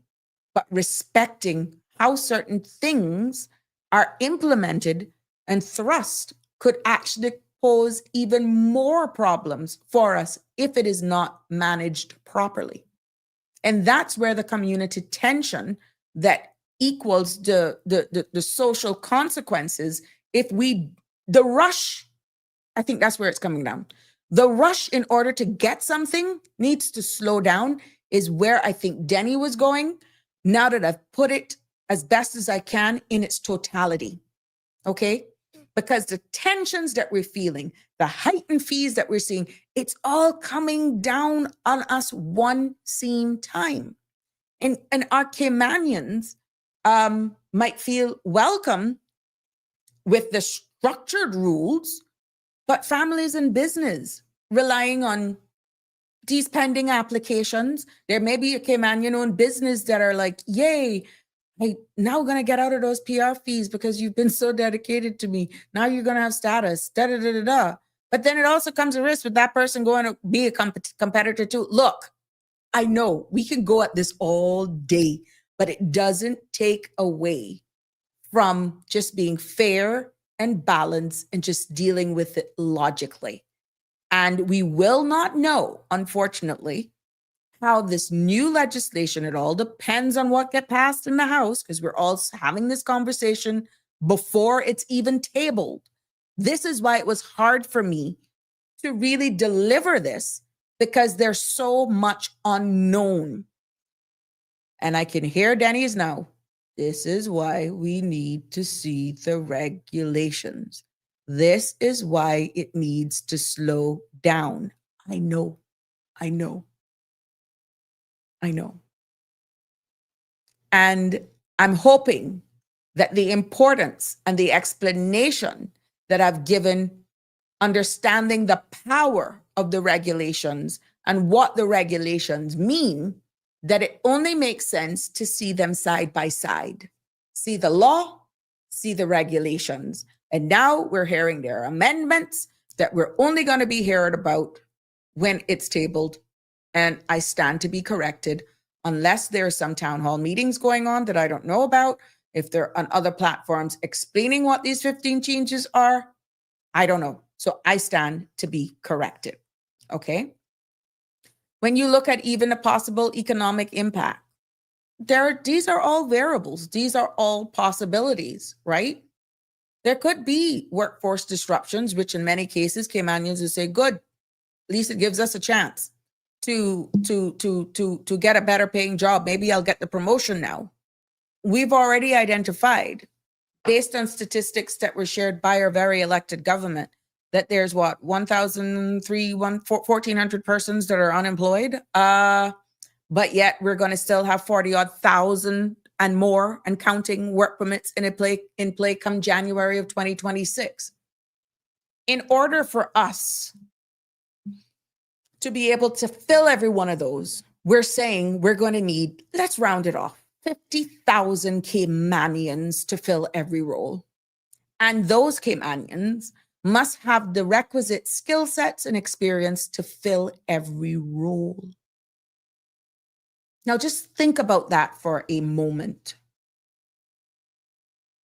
but respecting how certain things are implemented and thrust could actually pose even more problems for us if it is not managed properly. And that's where the community tension that equals the social consequences, the rush, I think that's where it's coming down. The rush in order to get something needs to slow down, is where I think Denny was going, now that I've put it as best as I can in its totality, okay? Because the tensions that we're feeling, the heightened fees that we're seeing, it's all coming down on us one same time. And our Caymanians might feel welcome with the structured rules, but families and business relying on these pending applications. There may be a Caymanian-owned business that are like, yay, I'm now going to get out of those PR fees because you've been so dedicated to me. Now you're going to have status, da-da-da-da-da. But then it also comes a risk with that person going to be a competitor too. Look, I know we can go at this all day, but it doesn't take away from just being fair and balanced and just dealing with it logically. And we will not know, unfortunately, how this new legislation, it all depends on what get passed in the House, because we're all having this conversation before it's even tabled. This is why it was hard for me to really deliver this, because there's so much unknown. And I can hear Denny's now. This is why we need to see the regulations. This is why it needs to slow down. I know. And I'm hoping that the importance and the explanation that I've given, understanding the power of the regulations and what the regulations mean, that it only makes sense to see them side by side. See the law, see the regulations. And now we're hearing there are amendments that we're only going to be hearing about when it's tabled. And I stand to be corrected unless there are some town hall meetings going on that I don't know about. If they're on other platforms explaining what these 15 changes are, I don't know. So I stand to be corrected. Okay. When you look at even a possible economic impact, these are all variables. These are all possibilities, right? There could be workforce disruptions, which in many cases, Caymanians would say, good, at least it gives us a chance to get a better paying job. Maybe I'll get the promotion now. We've already identified, based on statistics that were shared by our very elected government, that there's 1,400 persons that are unemployed. But yet we're going to still have 40-odd thousand and more and counting work permits in play come January of 2026. In order for us to be able to fill every one of those, we're saying we're going to need, let's round it off, 50,000 Caymanians to fill every role. And those Caymanians must have the requisite skill sets and experience to fill every role. Now, just think about that for a moment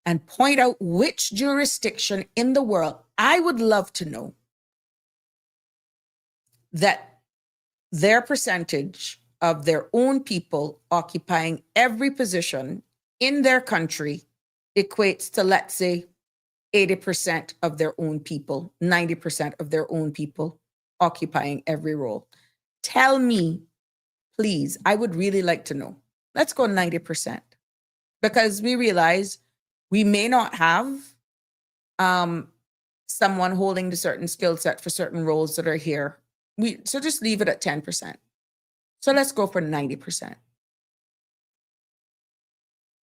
and point out which jurisdiction in the world. I would love to know that their percentage of their own people occupying every position in their country equates to, let's say, 80% of their own people, 90% of their own people occupying every role. Tell me, please, I would really like to know. Let's go 90%, because we realize we may not have someone holding the certain skill set for certain roles that are here. So just leave it at 10%. So let's go for 90%.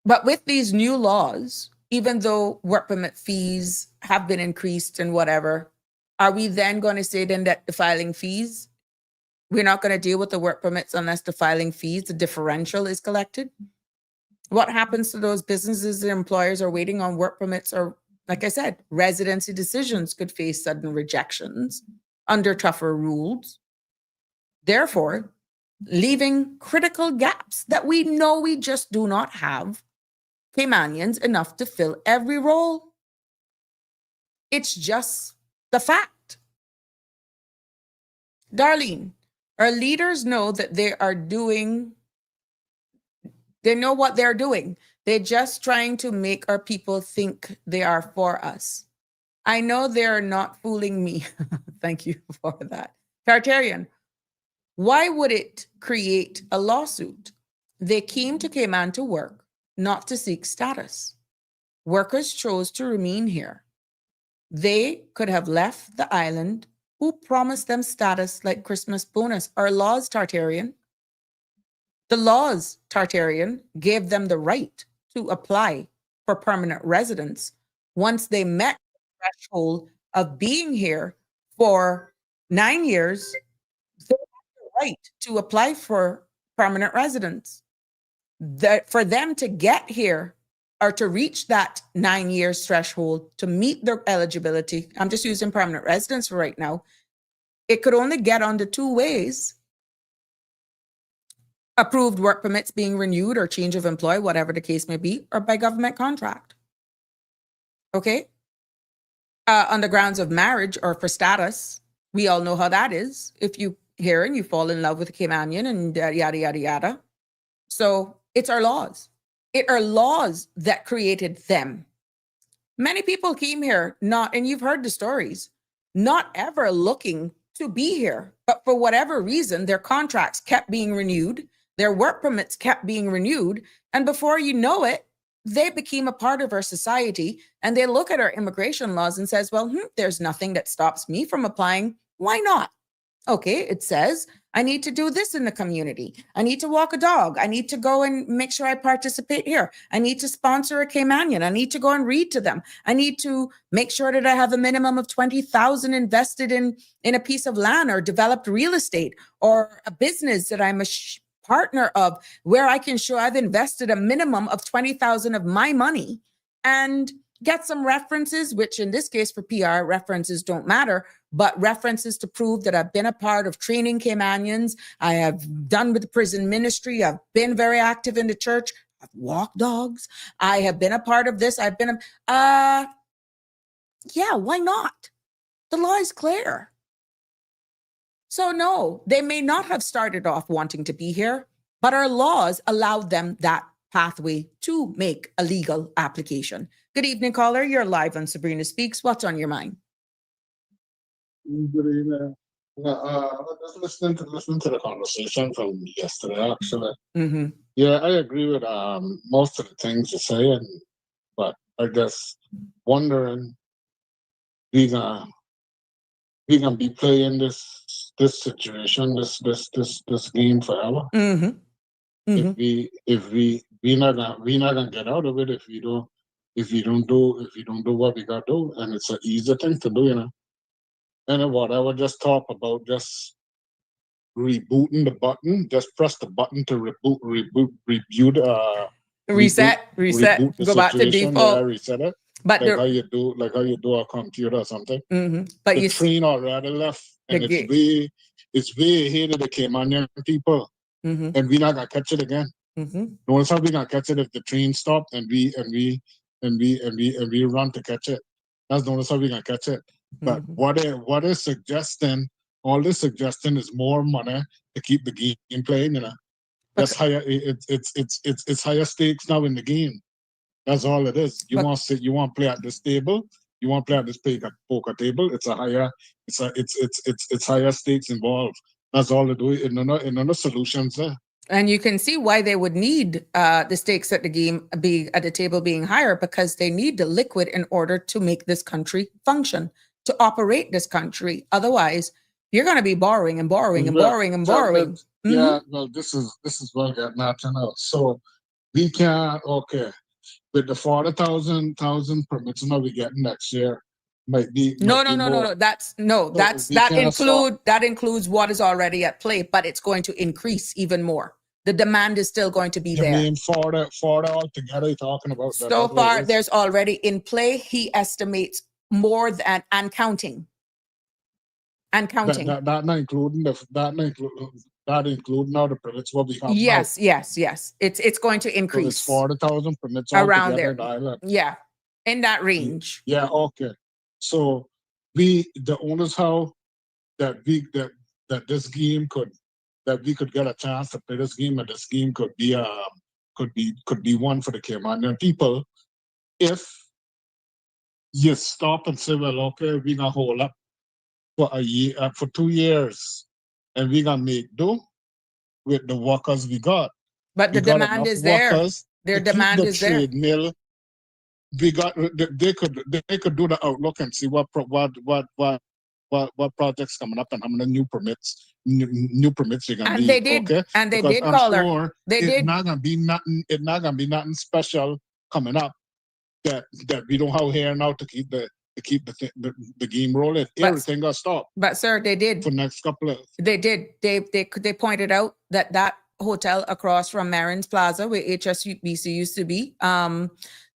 But with these new laws, even though work permit fees have been increased and whatever, are we then going to say then that the filing fees, we're not going to deal with the work permits unless the filing fees, the differential is collected? What happens to those businesses and employers are waiting on work permits, or, like I said, residency decisions could face sudden rejections under tougher rules, therefore leaving critical gaps that we know we just do not have Caymanians enough to fill every role. It's just the fact. Darlene, our leaders know that they know what they're doing. They're just trying to make our people think they are for us. I know they're not fooling me. Thank you for that. Tartarian, why would it create a lawsuit? They came to Cayman to work, not to seek status. Workers chose to remain here. They could have left the island. Who promised them status like Christmas bonus? Our laws, Tartarian. The laws, Tartarian, gave them the right to apply for permanent residence once they met the threshold of being here for 9 years. They had the right to apply for permanent residence. That for them to get here or to reach that 9 years threshold to meet their eligibility, I'm just using permanent residence for right now, it could only get under two ways. approved work permits being renewed or change of employ, whatever the case may be, or by government contract. Okay? On the grounds of marriage or for status, we all know how that is. If you here and you fall in love with a Caymanian and yada, yada, yada. So it's our laws. It are laws that created them. Many people came here not, and you've heard the stories, not ever looking to be here, but for whatever reason, their contracts kept being renewed, their work permits kept being renewed, and before you know it, they became a part of our society, and they look at our immigration laws and says, well, there's nothing that stops me from applying. Why not? Okay, it says, I need to do this in the community. I need to walk a dog. I need to go and make sure I participate here. I need to sponsor a Caymanian. I need to go and read to them. I need to make sure that I have a minimum of 20,000 invested in a piece of land or developed real estate or a business that I'm a partner of where I can show I've invested a minimum of 20,000 of my money and get some references, which in this case for PR, references don't matter, but references to prove that I've been a part of training Caymanians. I have done with the prison ministry. I've been very active in the church. I've walked dogs. I have been a part of this. I've been, yeah, why not? The law is clear. So no, they may not have started off wanting to be here, but our laws allowed them that pathway to make a legal application. Good evening, caller. You're live on Sabrina Speaks. What's on your mind? Good evening. Just listening to the conversation from yesterday, actually. Mm-hmm. Yeah, I agree with most of the things you're saying, but I guess wondering we gonna be playing this situation, this game forever. Mm-hmm. Mm-hmm. If we not gonna get out of it if we don't do what we gotta do, and it's an easy thing to do, you know. And what I would just talk about, just rebooting the button, just press the button to reboot, Reset, reboot the go back to situation. default. Yeah, reset it. But Like how you do a computer or something. mm-hmm. But The you train already left, and it's way ahead of the Caymanian people, mm-hmm. and we're not gonna catch it again. Mm-hmm. Notice how we gonna catch it if the train stopped and we run to catch it. That's notice how we gonna catch it. But Mm-hmm. what is suggesting? All this suggesting is more money to keep the game playing. You know, that's higher. It's higher stakes now in the game. That's all it is. You want to play at this table. You want to play at this poker table. It's higher stakes involved. That's all they do. In solutions there. And you can see why they would need the stakes at the game be at the table being higher, because they need the liquid in order to make this country function, to operate this country. Otherwise, you're going to be borrowing and borrowing and borrowing and borrowing. Mm-hmm. Yeah, well, this is what I'm getting at now. So we can with the 40,000 permits now we get next year. Might be no. That includes what is already at play, but it's going to increase even more. The demand is still going to be there. You mean 40 altogether? You're talking about that? So far, there's already in play. He estimates more than and counting. That not including that including now the permits what we have. Yes. It's going to increase. So it's 40,000 permits around there. In the island. Yeah, in that range. Yeah. Okay. So the owners how that this game that we could get a chance to play this game, and this game could be one for the Caymanian people if you stop and say, well, okay, we're gonna hold up for a year, for 2 years, and we're gonna make do with the workers we got. But the demand is there. Their demand is there. Mill, they could do the outlook and see what projects coming up and how many new permits you're gonna need. And they did. Okay? And they because did, caller. They it's did. Not gonna be nothing. It's not gonna be nothing special coming up that we don't have here now to keep the game rolling. Everything got stopped. But sir, they did for next couple of. They did. They pointed out that hotel across from Marin's Plaza, where HSBC used to be.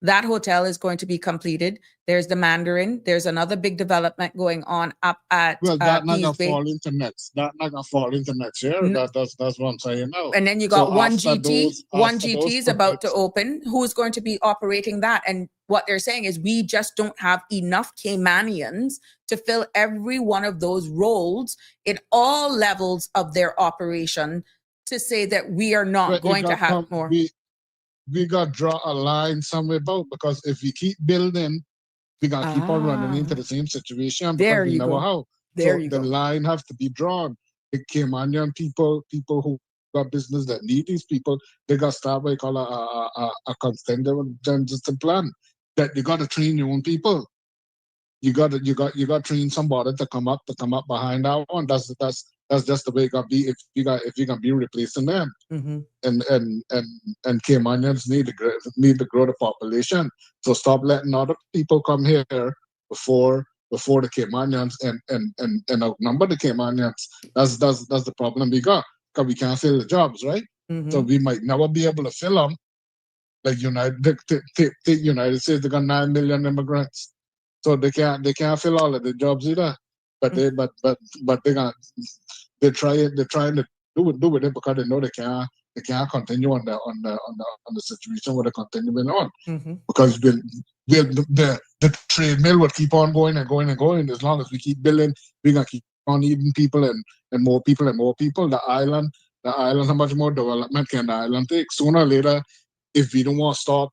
That hotel is going to be completed. There's the Mandarin. There's another big development going on up at Well, that not Peace gonna Bay. fall into next. That not gonna fall into next year. N- That's what I'm saying now. And then you So got one after GT. those, One after GT those is about to permits, open. Who's going to be operating that? And what they're saying is we just don't have enough Caymanians to fill every one of those roles in all levels of their operation to say that we are not but it going to got have come. more. We got to draw a line somewhere about, because if we keep building, we got to keep on running into the same situation, There because we you never go. how. There So you the go. line has to be drawn. The Caymanian people who got business that need these people, they got to start what you call a contingency plan. That you got to train your own people. You got to train somebody to come up behind that one. That's just the way it got to be. If you gonna be replacing them. Mhm. And Caymanians need to grow the population. So stop letting other people come here before the Caymanians and outnumber the Caymanians. That's the problem we got, because we can't fill the jobs, right? So Mhm. we might never be able to fill them. Like United States, they got 9 million immigrants, so they can't fill all of the jobs either. But Mm. they're trying to do with it, because they know they can't continue on the situation where they're continuing on, Mhm. because the trade mill will keep on going and going and going. As long as we keep building, we're gonna keep on needing people and more people and more people. The island, how much more development can the island take? Sooner or later, if we don't want to stop,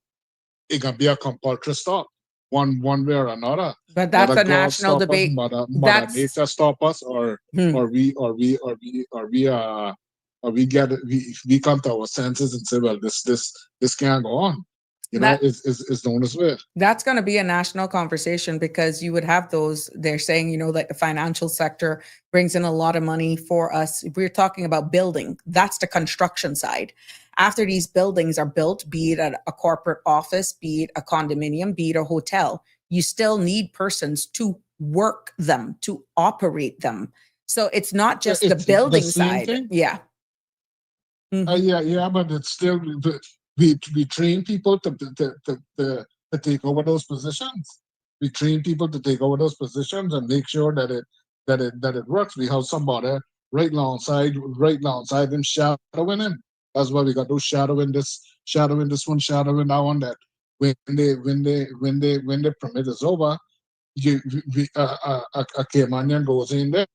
it can be a compulsory stop, one way or another. But that's Mother a God national stop us, debate. Mother That's Nature stop us, or Hmm. or we or we or we or we or we come to our senses and say, well, this can't go on. that Is the honest way. that's going to be a national conversation, because you would have those, they're saying, like the financial sector brings in a lot of money for us. We're talking about building. That's the construction side. After these buildings are built, be it at a corporate office, be it a condominium, be it a hotel, you still need persons to work them, to operate them. So it's not just the It's the building same side. thing. Yeah. Mhm. Yeah, but it's still we train people to take over those positions. We train people to take over those positions and make sure that it works. We have somebody right alongside him, shadowing him. That's why we got those shadowing that one. That when the permit is over, a Caymanian goes in there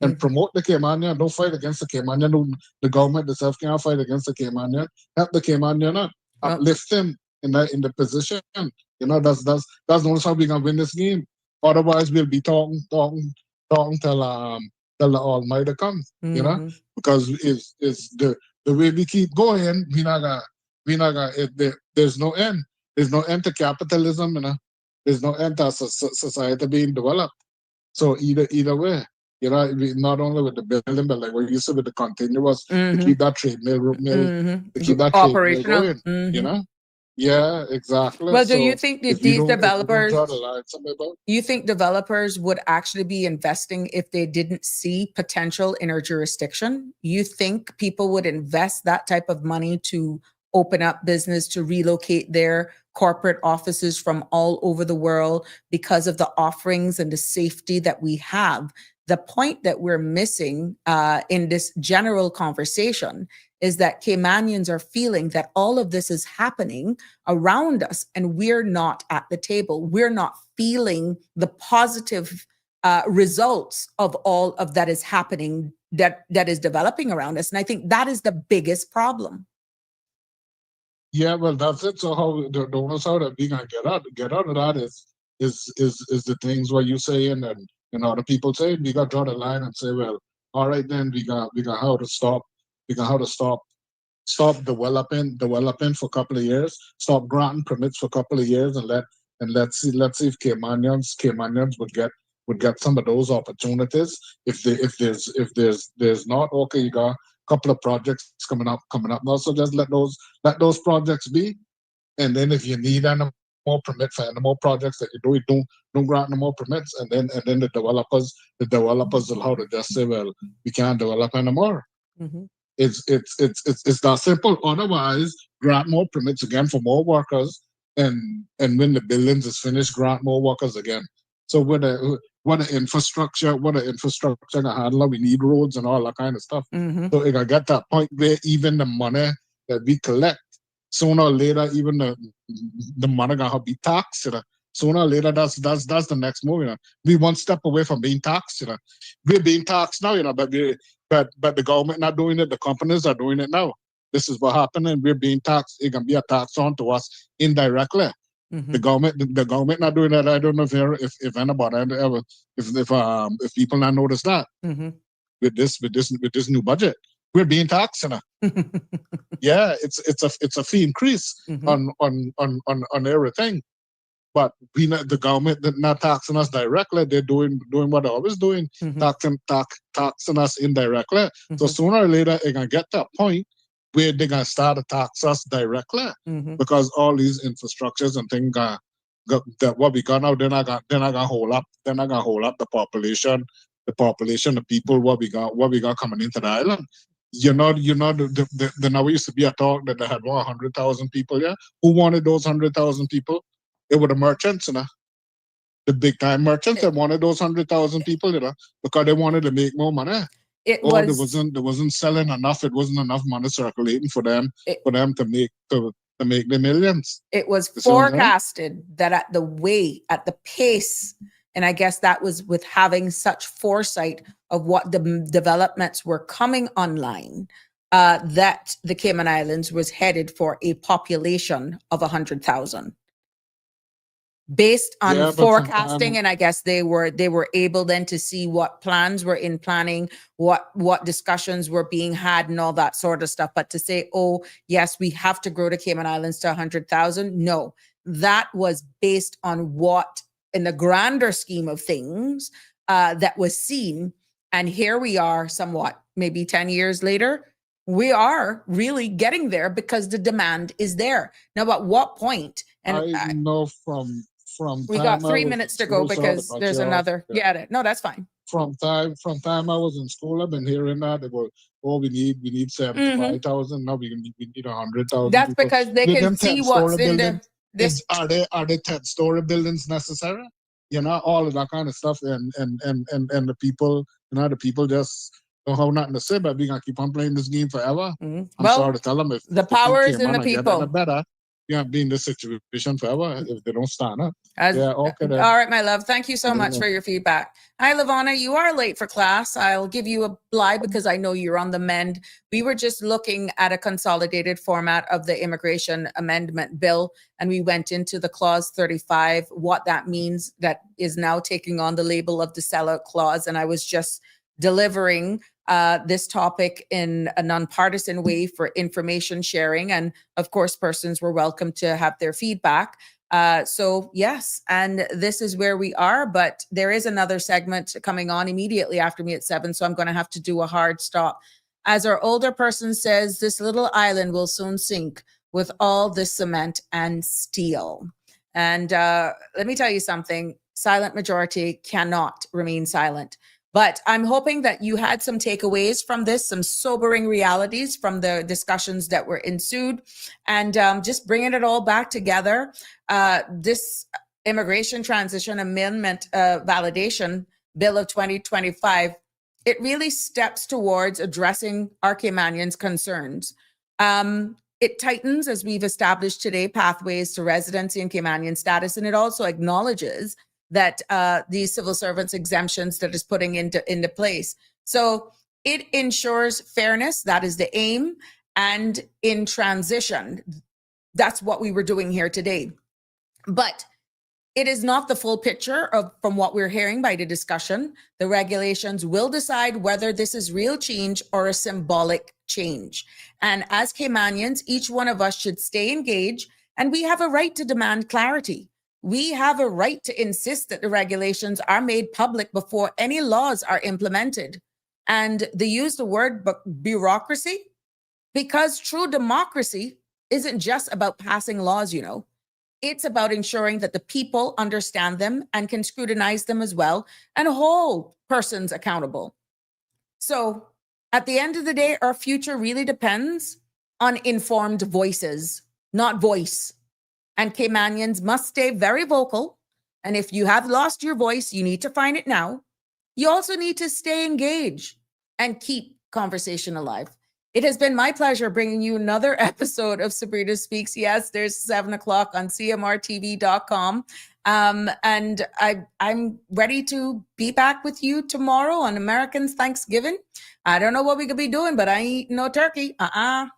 and Mhm. promote the Caymanian. Don't fight against the Caymanian. The government itself can't fight against the Caymanian. Help the Caymanian up, Well, uplift him in the position. That's not how we're gonna win this game. Otherwise, we'll be talking till the Almighty comes. mhm. Because is the way we keep going, there's no end. There's no end to capitalism. There's no end to society being developed. So either way, not only with the building, but like what you said with the continuous, to keep Mhm. that trade mill Mhm. to keep that trade mill Operational. going. You Mhm. know, yeah, exactly. Well, do you So think that these if we don't developers, draw the line somewhere about, you think developers would actually be investing if they didn't see potential in our jurisdiction? You think people would invest that type of money to open up business, to relocate their corporate offices from all over the world because of the offerings and the safety that we have? The point that we're missing in this general conversation is that Caymanians are feeling that all of this is happening around us and we're not at the table. We're not feeling the positive results of all of that is happening, that is developing around us. And I think that is the biggest problem. yeah, well, that's it. So how the owners how that we gonna get out of that is the things what you saying and other people say. We got to draw the line and say, well, all right, then we got how to stop. We got how to stop developing for a couple of years, stop granting permits for a couple of years, and let's see if Caymanians would get some of those opportunities. If there's not, okay, you got a couple of projects coming up now, so just let those projects be. And then if you need any more permits for any more projects that you don't grant no more permits, and then the developers will how to just say, well, we can't develop anymore. Mhm. It's that simple. Otherwise, grant more permits again for more workers, and when the buildings is finished, grant more workers again. So what the infrastructure, gonna handle, we need roads and all that kind of stuff. Mm-hmm. So it gonna get that point where even the money that we collect, sooner or later, even the money gonna be taxed. Sooner or later, that's the next move. We one step away from being taxed. We're being taxed now. But the government not doing it. The companies are doing it now. This is what happened, and we're being taxed. It can be a tax on to us indirectly. Mm-hmm. The government not doing that. I don't know if anybody ever if people not notice that Mm-hmm. with this new budget, we're being taxed. Yeah, it's a fee increase Mm-hmm. on everything. But the government not taxing us directly. They're doing what they're always doing, Mm-hmm. taxing us indirectly. Mm-hmm. So sooner or later, it's gonna get to a point where they're gonna start to tax us directly, Mm-hmm. because all these infrastructures and things that what we got now, they're not gonna hold up. They're not gonna hold up the population, the people what we got coming into the island. The now used to be a talk that they had 100,000 people. Yeah, who wanted those 100,000 people? It were the merchants, the big time merchants that wanted those 100,000 people, because they wanted to make more money. There wasn't selling enough. It wasn't enough money circulating for them to make the millions. It was forecasted that at the pace, and I guess that was with having such foresight of what the developments were coming online, that the Cayman Islands was headed for a population of 100,000. Based on forecasting, and I guess they were able then to see what plans were in planning, what discussions were being had, and all that sort of stuff. But to say, oh yes, we have to grow the Cayman Islands to 100,000, no, that was based on what, in the grander scheme of things, that was seen. And here we are, somewhat maybe 10 years later, we are really getting there because the demand is there. Now, at what point? And I know from we got 3 minutes to go because there's another. Yeah, no, that's fine. From time I was in school, I've been hearing that they go, oh, we need 75,000. Now we need 100,000. That's people. because they can see what's in this. Are they 10-story buildings necessary? All of that kind of stuff, and the people, the people just don't have nothing to say. But we gonna keep on playing this game forever. I'm sorry to tell them, if the power is in the people. Better. Be in this situation forever if they don't stand up. Okay. Then. All right, my love. Thank you so much for your feedback. Hi, Lavana. You are late for class. I'll give you a lie because I know you're on the mend. We were just looking at a consolidated format of the immigration amendment bill, and we went into the clause 35, what that means, that is now taking on the label of the sellout clause. And I was just delivering this topic in a nonpartisan way for information sharing. And of course, persons were welcome to have their feedback. So yes, and this is where we are, but there is another segment coming on immediately after me at 7. So I'm going to have to do a hard stop. As our older person says, this little island will soon sink with all this cement and steel. And let me tell you something, silent majority cannot remain silent. But I'm hoping that you had some takeaways from this, some sobering realities from the discussions that were ensued, and just bringing it all back together. This Immigration Transition Amendment Validation Bill of 2025, it really steps towards addressing our Caymanians' concerns. It tightens, as we've established today, pathways to residency and Caymanian status, and it also acknowledges that these civil servants exemptions that is putting into place. So it ensures fairness. That is the aim. And in transition, that's what we were doing here today. But it is not the full picture from what we're hearing by the discussion. The regulations will decide whether this is real change or a symbolic change. And as Caymanians, each one of us should stay engaged, and we have a right to demand clarity. We have a right to insist that the regulations are made public before any laws are implemented. And they use the word bureaucracy because true democracy isn't just about passing laws, It's about ensuring that the people understand them and can scrutinize them as well and hold persons accountable. So At the end of the day, our future really depends on informed voices, not voice. And Caymanians must stay very vocal. And if you have lost your voice, you need to find it now. You also need to stay engaged and keep conversation alive. It has been my pleasure bringing you another episode of Sabrina Speaks. Yes, there's 7 o'clock on cmrtv.com. And I'm ready to be back with you tomorrow on Americans Thanksgiving. I don't know what we could be doing, but I ain't eating no turkey. But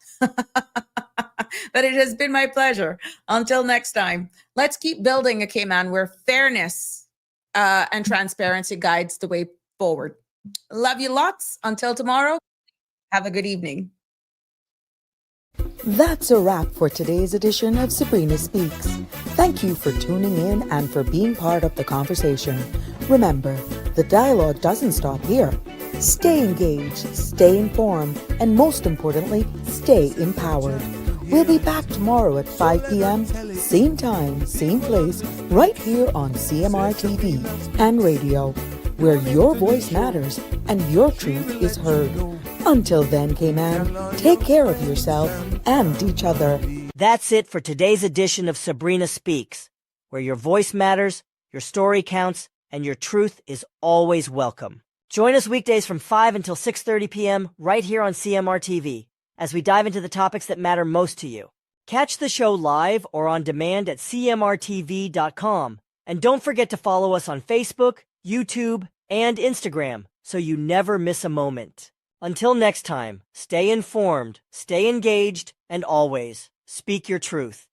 it has been my pleasure. Until next time, let's keep building a Cayman where fairness and transparency guides the way forward. Love you lots. Until tomorrow, have a good evening. That's a wrap for today's edition of Sabrina Speaks. Thank you for tuning in and for being part of the conversation. Remember, the dialogue doesn't stop here. Stay engaged, stay informed, and most importantly, stay empowered. We'll be back tomorrow at 5 p.m., same time, same place, right here on CMR TV and radio, where your voice matters and your truth is heard. Until then, Cayman, take care of yourself and each other. That's it for today's edition of Sabrina Speaks, where your voice matters, your story counts, and your truth is always welcome. Join us weekdays from 5 until 6:30 p.m. right here on CMR TV as we dive into the topics that matter most to you. Catch the show live or on demand at cmrtv.com. And don't forget to follow us on Facebook, YouTube, and Instagram so you never miss a moment. Until next time, stay informed, stay engaged, and always speak your truth.